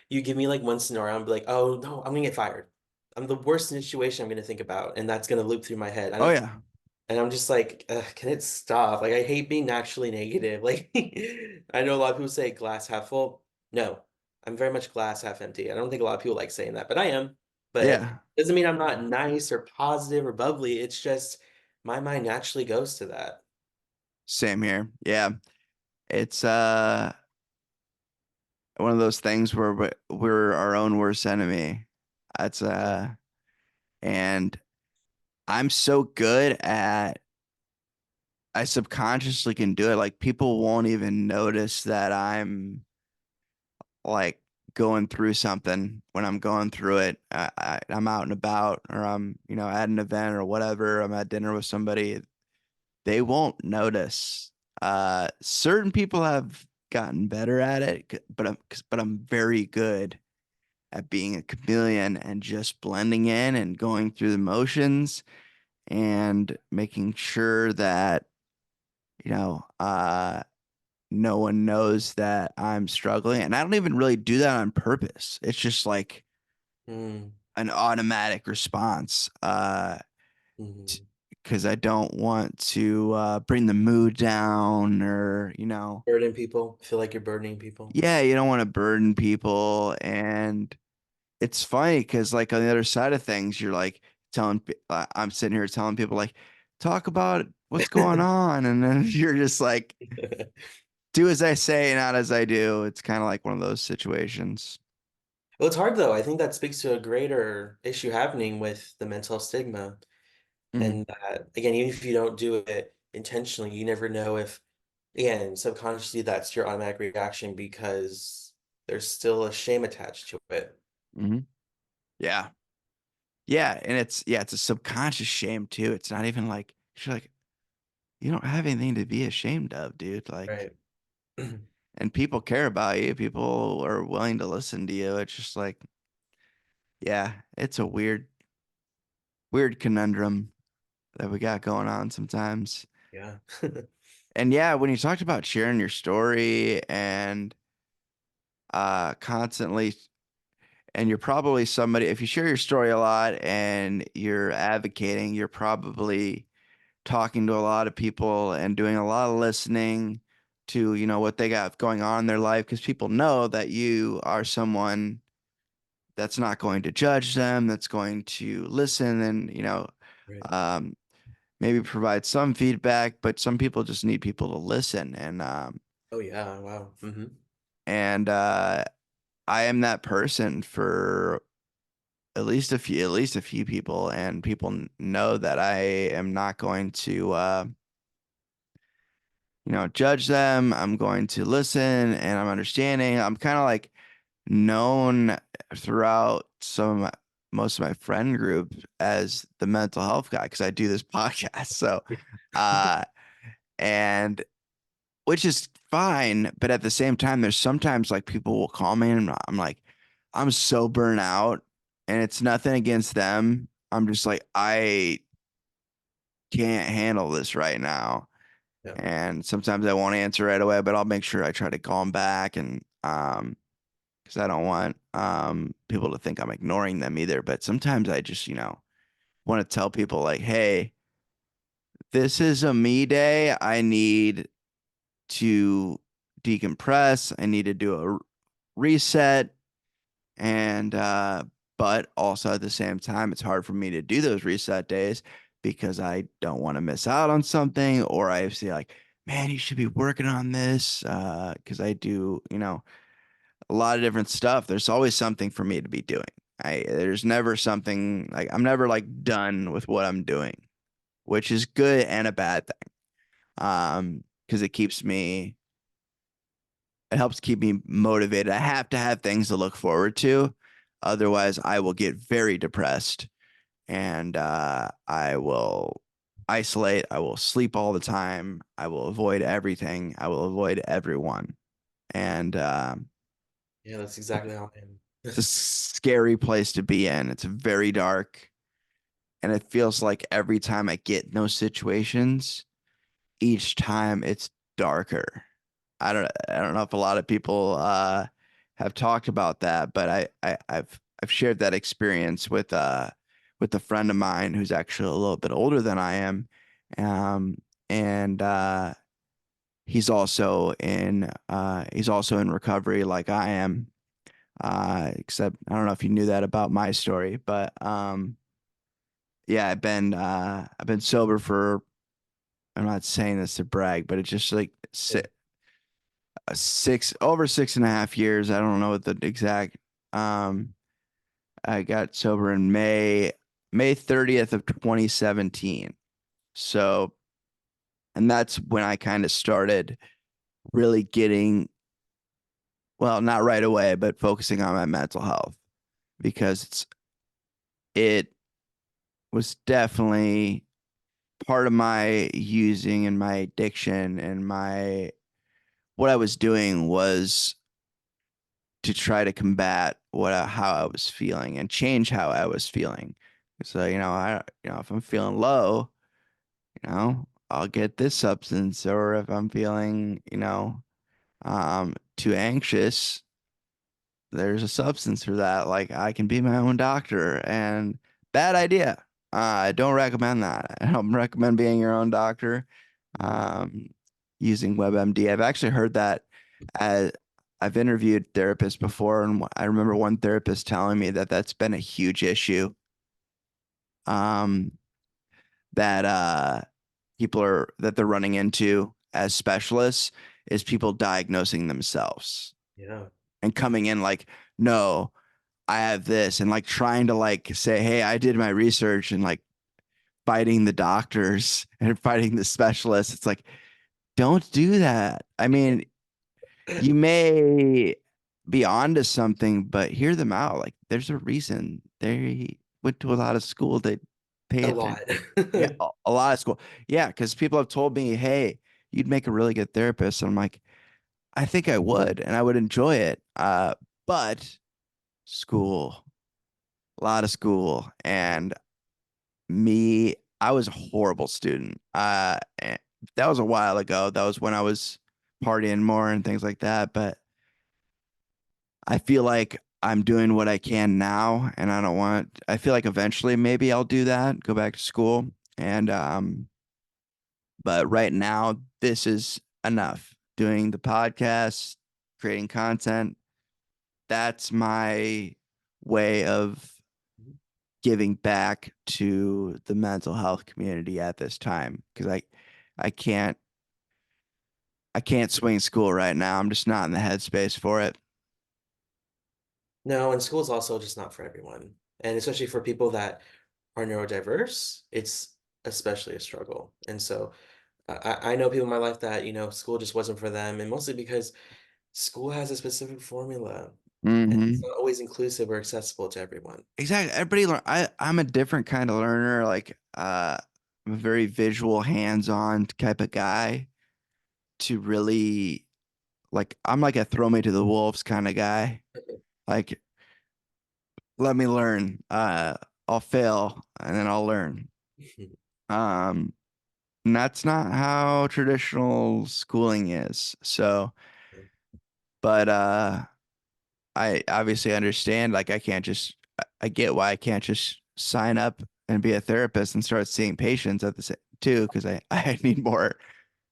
Speaker 2: you give me like one scenario, I'm like, oh no, I'm gonna get fired. I'm the worst situation I'm gonna think about, and that's gonna loop through my head. I
Speaker 1: oh
Speaker 2: don't,
Speaker 1: yeah,
Speaker 2: and I'm just like, "Ugh, can it stop? Like, I hate being naturally negative. Like, I know a lot of people say glass half full. No, I'm very much glass half empty. I don't think a lot of people like saying that, but I am. But
Speaker 1: yeah,
Speaker 2: doesn't mean I'm not nice or positive or bubbly. It's just my mind naturally goes to that.
Speaker 1: same here, yeah. It's one of those things where we're our own worst enemy. That's and I'm so good at I subconsciously can do it. Like people won't even notice that I'm like going through something when I'm going through it. I'm out and about or I'm, at an event or whatever. I'm at dinner with somebody. They won't notice. Certain people have gotten better at it, but I'm very good at being a chameleon and just blending in and going through the motions and making sure that, you know, no one knows that I'm struggling. And I don't even really do that on purpose. It's just like
Speaker 2: Mm,
Speaker 1: an automatic response.
Speaker 2: mhm.
Speaker 1: Because I don't want to bring the mood down or,
Speaker 2: Burden people. Feel like you're burdening people.
Speaker 1: yeah, you don't want to burden people. And it's funny because, like, on the other side of things, you're like I'm sitting here telling people, like, talk about what's going on. And then you're just like, do as I say, not as I do. It's kind of like one of those situations.
Speaker 2: Well, it's hard though. I think that speaks to a greater issue happening with the mental stigma.
Speaker 1: Mhm.
Speaker 2: And that, again, even if you don't do it intentionally, you never know if, again, subconsciously that's your automatic reaction because there's still a shame attached to it.
Speaker 1: Mhm. Yeah. Yeah. And it's a subconscious shame too. It's not even like, you're like, you don't have anything to be ashamed of, dude. Like,
Speaker 2: Right.
Speaker 1: and people care about you. People are willing to listen to you. It's just like, yeah, it's a weird conundrum that we got going on sometimes.
Speaker 2: Yeah.
Speaker 1: And yeah, when you talked about sharing your story and constantly, and you're probably somebody, if you share your story a lot and you're advocating, you're probably talking to a lot of people and doing a lot of listening to, what they got going on in their life, because people know that you are someone that's not going to judge them, that's going to listen and,
Speaker 2: Right.
Speaker 1: um, maybe provide some feedback, but some people just need people to listen.
Speaker 2: Oh yeah. Wow.
Speaker 1: And I am that person for at least a few people, and people know that I am not going to, judge them. I'm going to listen and I'm understanding. I'm kind of like known throughout most of my friend group as the mental health guy because I do this podcast. So, uh, and which is fine, but at the same time, there's sometimes like people will call me and I'm like, I'm so burnt out, and it's nothing against them. I'm just like, I can't handle this right now.
Speaker 2: Yeah.
Speaker 1: And sometimes I won't answer right away, but I'll make sure I try to call them back and because I don't want people to think I'm ignoring them either. But sometimes I just, want to tell people like, hey, this is a me day. I need to decompress. I need to do a reset. And but also at the same time, it's hard for me to do those reset days because I don't want to miss out on something, or I see like, man, you should be working on this. Because I do, a lot of different stuff. There's always something for me to be doing. There's never something like I'm never like done with what I'm doing, which is good and a bad thing. Because it helps keep me motivated. I have to have things to look forward to. Otherwise, I will get very depressed and I will isolate. I will sleep all the time. I will avoid everything. I will avoid everyone. And
Speaker 2: Yeah. That's exactly how I am.
Speaker 1: it's a scary place to be in. It's very dark. And it feels like every time I get in those situations, each time it's darker. I don't know if a lot of people have talked about that, but I've shared that experience with a friend of mine who's actually a little bit older than I am, um, and he's also in recovery like I am. Except I don't know if you knew that about my story, but yeah, I've been sober for, I'm not saying this to brag, but it's just like
Speaker 2: Yeah.
Speaker 1: over 6.5 years. I don't know what the exact. Um, I got sober in May 30th of 2017. So, and that's when I kind of started really getting, well, not right away, but focusing on my mental health because it was definitely part of my using and my addiction and what I was doing was to try to combat how I was feeling and change how I was feeling. So, if I'm feeling low, I'll get this substance, or if I'm feeling, too anxious, there's a substance for that. Like I can be my own doctor, and bad idea. I don't recommend that. I don't recommend being your own doctor.
Speaker 2: Mhm.
Speaker 1: Um, Using WebMD. I've actually heard that. uh, I've interviewed therapists before, and I remember one therapist telling me that that's been a huge issue. Um, that they're running into as specialists is people diagnosing themselves
Speaker 2: Yeah.
Speaker 1: and coming in like, no, I have this, and like trying to like say, hey, I did my research, and like fighting the doctors and fighting the specialists. It's like, don't do that. I mean, you may be onto something, but hear them out. Like there's a reason they went to a lot of school. They pay
Speaker 2: A
Speaker 1: attention.
Speaker 2: lot.
Speaker 1: Yeah, a lot of school. Yeah, because people have told me, hey, you'd make a really good therapist. And I'm like, I think I would, and I would enjoy it. But school, a lot of school, and me, I was a horrible student. That was a while ago. That was when I was partying more and things like that. But I feel like I'm doing what I can now, and I feel like eventually maybe I'll do that, go back to school. And, but right now, this is enough. Doing the podcast, creating content, that's my way of giving back to the mental health community at this time because I can't I can't swing school right now. I'm just not in the headspace for it.
Speaker 2: No, and school's also just not for everyone. And especially for people that are neurodiverse, it's especially a struggle. And so I know people in my life that, school just wasn't for them, and mostly because school has a specific formula, and it's
Speaker 1: Hmm.
Speaker 2: not always inclusive or accessible to everyone.
Speaker 1: Exactly. Everybody learn. I'm a different kind of learner. Like I'm a very visual, hands-on type of guy. To really like, I'm like a throw me to the wolves kind of guy. Like let me learn. I'll fail and then I'll learn. Um, And that's not how traditional schooling is. So, but I obviously understand like I get why I can't just sign up and be a therapist and start seeing patients at the same too, because I need more,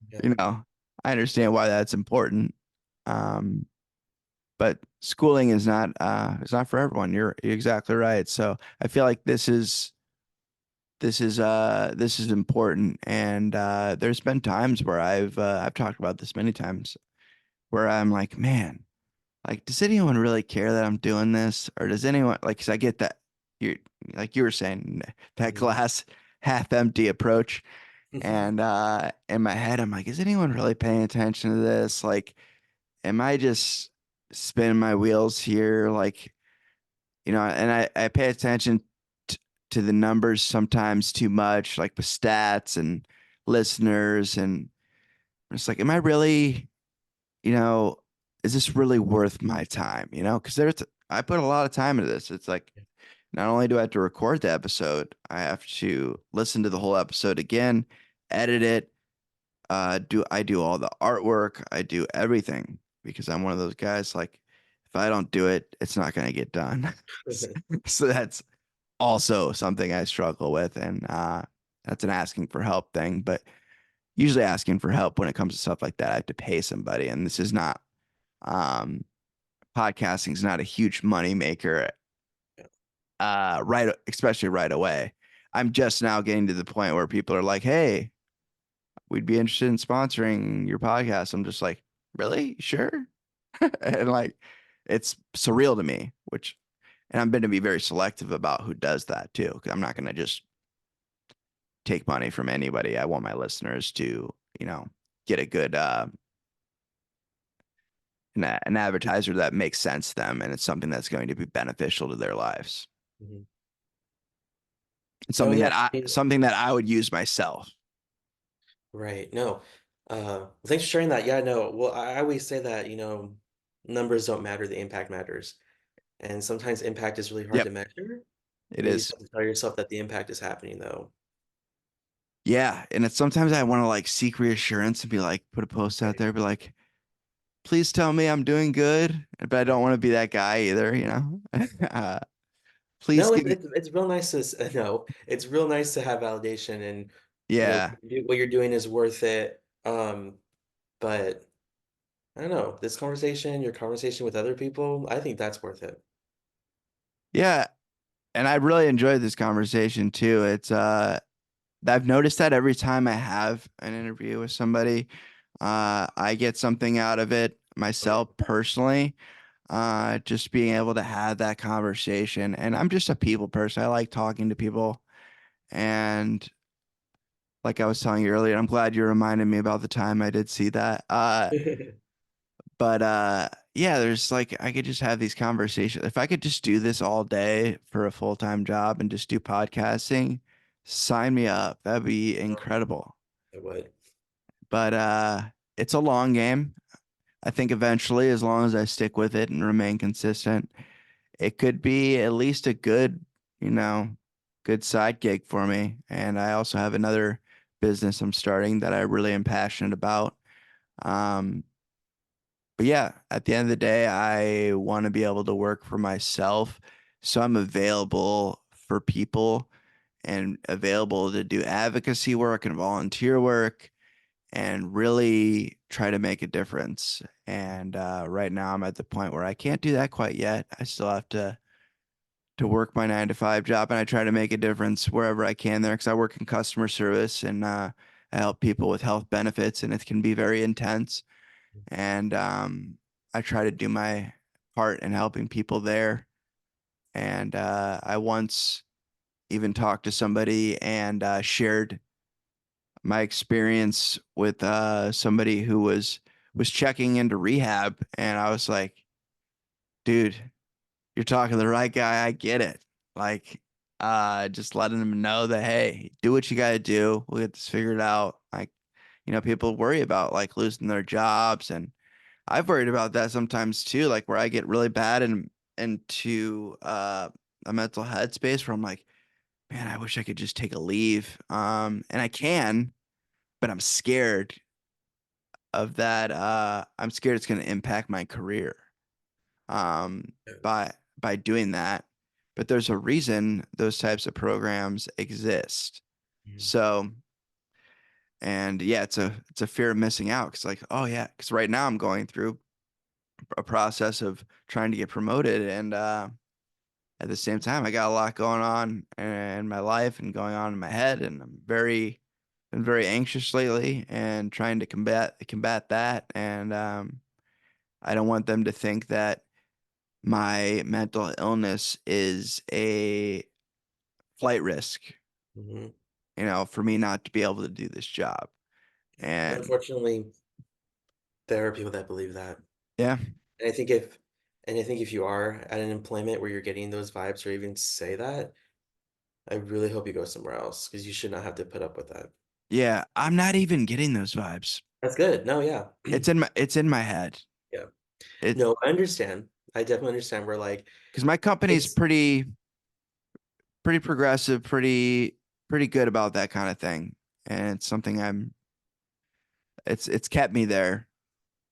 Speaker 2: Yeah.
Speaker 1: you know. I understand why that's important. Um, but schooling is not it's not for everyone. You're exactly right. So I feel like this is important, and there's been times where I've talked about this many times where I'm like, man, like does anyone really care that I'm doing this, or does anyone like, cuz I get that you're like you were saying, that
Speaker 2: Mhm.
Speaker 1: glass half empty approach, and in my head I'm like, is anyone really paying attention to this? Like am I just spinning my wheels here? Like, and I pay attention t to the numbers sometimes too much, like with stats and listeners. And it's like, am I really, you know, is this really worth my time? Because I put a lot of time into this. It's like, not only do I have to record the episode, I have to listen to the whole episode again, edit it, I do all the artwork, I do everything because I'm one of those guys like if I don't do it, it's not going to get done. So that's also something I struggle with, and that's an asking for help thing. But usually, asking for help when it comes to stuff like that, I have to pay somebody, and this is not um, podcasting is not a huge money maker, right? Especially right away. I'm just now getting to the point where people are like, "Hey, we'd be interested in sponsoring your podcast." I'm just like, "Really? Sure." And like, it's surreal to me, and I'm going to be very selective about who does that too, because I'm not going to just take money from anybody. I want my listeners to, get a good an advertiser that makes sense to them, and it's something that's going to be beneficial to their lives.
Speaker 2: Mhm.
Speaker 1: It's
Speaker 2: No, yeah, I mean,
Speaker 1: something that I would use myself.
Speaker 2: right. No. Thanks for sharing that. Yeah, no. Well, I always say that, numbers don't matter, the impact matters. and sometimes impact is really hard to
Speaker 1: Yep,
Speaker 2: measure,
Speaker 1: it
Speaker 2: but you just
Speaker 1: is.
Speaker 2: have to tell yourself that the impact is happening, though.
Speaker 1: Yeah, and it's sometimes I want to like seek reassurance and be like, put a post out
Speaker 2: Right,
Speaker 1: there, be like, please tell me I'm doing good, but I don't
Speaker 2: right.
Speaker 1: want to be that guy either, you know? uh, please
Speaker 2: No,
Speaker 1: give me,
Speaker 2: it's real nice to no, it's real nice to have validation and,
Speaker 1: yeah,
Speaker 2: what you're doing is worth it, but I don't know, your conversation with other people, I think that's worth it.
Speaker 1: yeah. And I really enjoyed this conversation too. I've noticed that every time I have an interview with somebody, I get something out of it
Speaker 2: Okay.
Speaker 1: myself personally. Just being able to have that conversation. And I'm just a people person. I like talking to people. And like I was telling you earlier, I'm glad you reminded me about the time I did see that. But yeah, there's like I could just have these conversations. If I could just do this all day for a full-time job and just do podcasting, sign me up. That'd be incredible.
Speaker 2: I would.
Speaker 1: But it's a long game. I think eventually, as long as I stick with it and remain consistent, it could be at least a good, you know, good side gig for me. And I also have another business I'm starting that I really am passionate about. Um, but yeah, at the end of the day, I want to be able to work for myself. So I'm available for people and available to do advocacy work and volunteer work and really try to make a difference. And right now I'm at the point where I can't do that quite yet. I still have to work my 9 to 5 job, and I try to make a difference wherever I can there because I work in customer service and I help people with health benefits, and it can be very intense. And I try to do my part in helping people there. And I once even talked to somebody and shared my experience with somebody who was checking into rehab, and I was like, dude, you're talking to the right guy. I get it. Like, just letting them know that, hey, do what you got to do. We'll get this figured out. Like, people worry about like losing their jobs, and I've worried about that sometimes too. Like where I get really bad and into a mental headspace where I'm like, man, I wish I could just take a leave. And I can, but I'm scared of that. I'm scared it's going to impact my career um,
Speaker 2: Yeah.
Speaker 1: by doing that. But there's a reason those types of programs exist.
Speaker 2: Mhm.
Speaker 1: So, and yeah, it's a fear of missing out because like, oh yeah, because right now I'm going through a process of trying to get promoted, and at the same time, I got a lot going on in my life and going on in my head, and I'm been very anxious lately and trying to combat that. And I don't want them to think that my mental illness is a flight risk,
Speaker 2: Mhm.
Speaker 1: for me not to be able to do this job. And
Speaker 2: Unfortunately, there are people that believe that.
Speaker 1: yeah,
Speaker 2: And I think if and I think if you are at an employment where you're getting those vibes or even say that, I really hope you go somewhere else because you should not have to put up with that.
Speaker 1: yeah, I'm not even getting those vibes.
Speaker 2: That's good. No, yeah.
Speaker 1: It's in my head.
Speaker 2: Yeah.
Speaker 1: It
Speaker 2: No, I understand. I definitely understand where, like,
Speaker 1: because my company's
Speaker 2: it's
Speaker 1: pretty progressive, pretty good about that kind of thing. And it's something it's kept me there.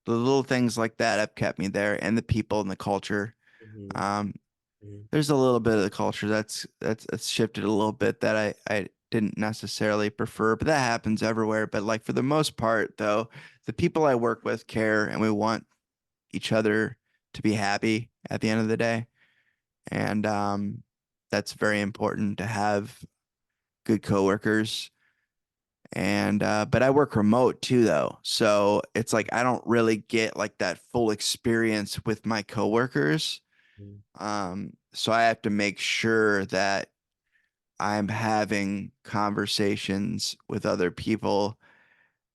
Speaker 1: The little things like that have kept me there, and the people and the culture.
Speaker 2: Mhm,
Speaker 1: Um,
Speaker 2: mhm,
Speaker 1: there's a little bit of the culture that's shifted a little bit that I didn't necessarily prefer, but that happens everywhere. But like for the most part, though, the people I work with care, and we want each other to be happy at the end of the day, and that's very important to have good coworkers. And but I work remote too though. So it's like I don't really get like that full experience with my coworkers.
Speaker 2: mhm,
Speaker 1: So I have to make sure that I'm having conversations with other people,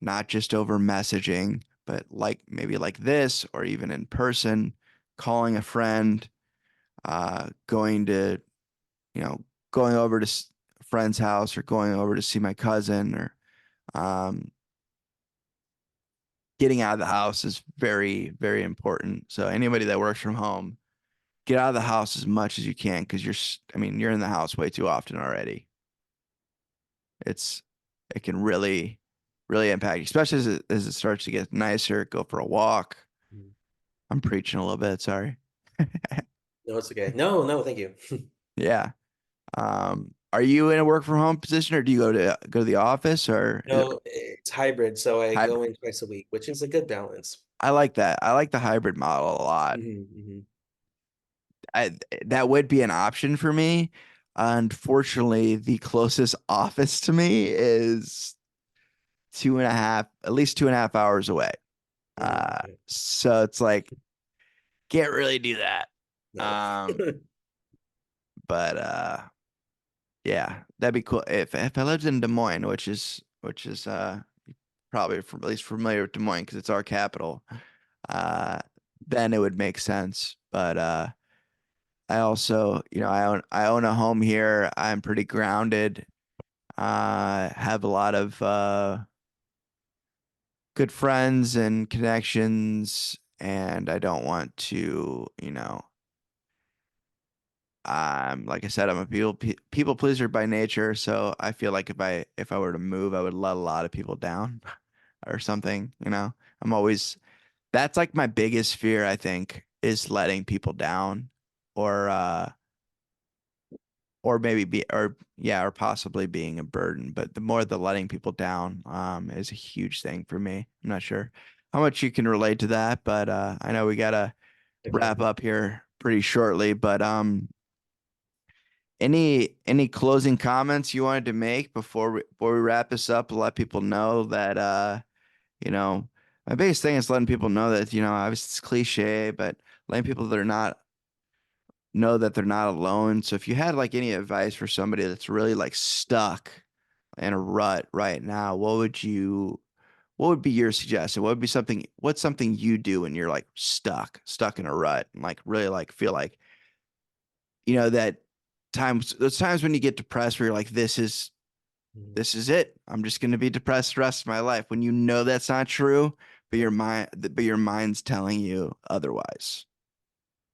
Speaker 1: not just over messaging, but like maybe like this or even in person, calling a friend, going to, you know, going over to a friend's house or going over to see my cousin or um, getting out of the house is very, very important. So anybody that works from home, get out of the house as much as you can because I mean, you're in the house way too often already. It's, it can really, really impact you, especially as it starts to get nicer. Go for a walk.
Speaker 2: Mhm.
Speaker 1: I'm preaching a little bit. Sorry.
Speaker 2: No, it's okay. No, no, thank you.
Speaker 1: Yeah. Are you in a work from home position or do you go to the office or is it
Speaker 2: No, it's hybrid, so I go
Speaker 1: hybrid?
Speaker 2: in twice a week, which is a good balance.
Speaker 1: I like that. I like the hybrid model a lot.
Speaker 2: Mhm, mhm.
Speaker 1: I, that would be an option for me. Unfortunately, the closest office to me is at least 2.5 hours away.
Speaker 2: Yeah,
Speaker 1: So it's like, can't really do that.
Speaker 2: no.
Speaker 1: Um, but yeah, that'd be cool. If I lived in Des Moines, which is probably at least familiar with Des Moines because it's our capital, uh, then it would make sense. But I also, I own a home here. I'm pretty grounded. Have a lot of good friends and connections, and I don't want to, like I said, I'm a people pleaser by nature, so I feel like if I were to move, I would let a lot of people down or something, I'm always that's like my biggest fear, I think, is letting people down or maybe or possibly being a burden, but the more the letting people down is a huge thing for me. I'm not sure how much you can relate to that, but I know we gotta
Speaker 2: I
Speaker 1: wrap
Speaker 2: can.
Speaker 1: up here pretty shortly, but any closing comments you wanted to make before we wrap this up? Let people know that you know, my biggest thing is letting people know that, obviously it's cliche, but letting people that are not know that they're not alone. So if you had like any advice for somebody that's really like stuck in a rut right now, what would be your suggestion? What's something you do when you're like stuck in a rut and like really like feel like, that those times when you get depressed where you're like,
Speaker 2: Mhm.
Speaker 1: this is it. I'm just going to be depressed the rest of my life. When you know that's not true, but your mind's telling you otherwise.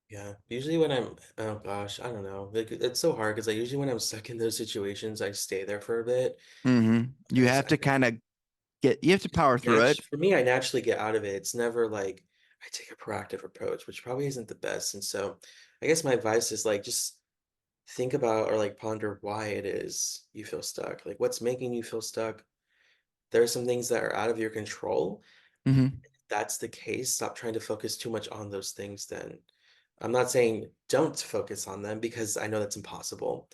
Speaker 2: Yeah, usually when oh gosh, I don't know. Like it's so hard because usually when I'm stuck in those situations, I stay there for a bit
Speaker 1: You
Speaker 2: because
Speaker 1: have to kind of you have to power through it.
Speaker 2: for me, I naturally get out of it. It's never like I take a proactive approach, which probably isn't the best. And so I guess my advice is like just think about or like ponder why it is you feel stuck. Like what's making you feel stuck? There are some things that are out of your control.
Speaker 1: Hmm.
Speaker 2: If that's the case, stop trying to focus too much on those things then. I'm not saying don't focus on them because I know that's impossible.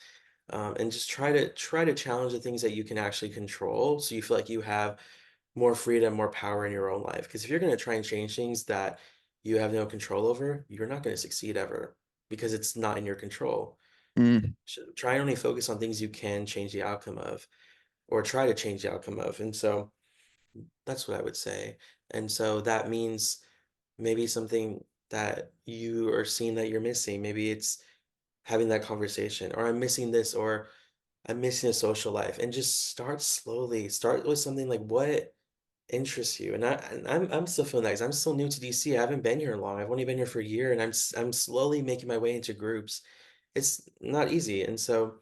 Speaker 2: And just try to challenge the things that you can actually control so you feel like you have more freedom, more power in your own life. Because if you're going to try and change things that you have no control over, you're not going to succeed ever because it's not in your control.
Speaker 1: Mm,
Speaker 2: Try and only focus on things you can change the outcome of or try to change the outcome of. And so that's what I would say. And so that means maybe something that you are seeing that you're missing. Maybe it's having that conversation, or I'm missing this, or I'm missing a social life. And just start slowly. Start with something like what interests you. And I'm still feeling that 'cause I'm still new to DC. I haven't been here long. I've only been here for a year, and I'm slowly making my way into groups. It's not easy, and so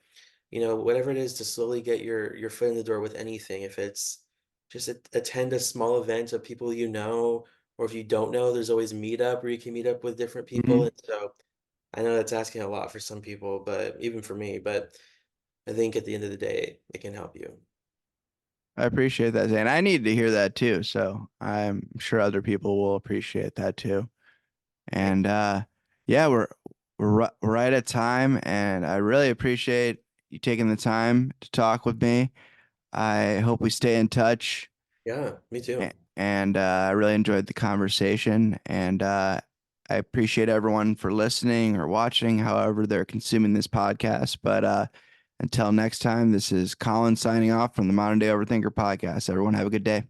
Speaker 2: whatever it is to slowly get your foot in the door with anything, if it's just attend a small event of people you know, or if you don't know, there's always Meetup where you can meet up with different people.
Speaker 1: hmm.
Speaker 2: And so I know that's asking a lot for some people, but even for me, but I think at the end of the day, it can help you.
Speaker 1: I appreciate that, Zane. I need to hear that too, so I'm sure other people will appreciate that too.
Speaker 2: Great.
Speaker 1: And yeah, we're right at time, and I really appreciate you taking the time to talk with me. I hope we stay in touch.
Speaker 2: Yeah, me too.
Speaker 1: And I really enjoyed the conversation. And I appreciate everyone for listening or watching, however they're consuming this podcast. But until next time, this is Colin signing off from the Modern Day Overthinker podcast. Everyone have a good day.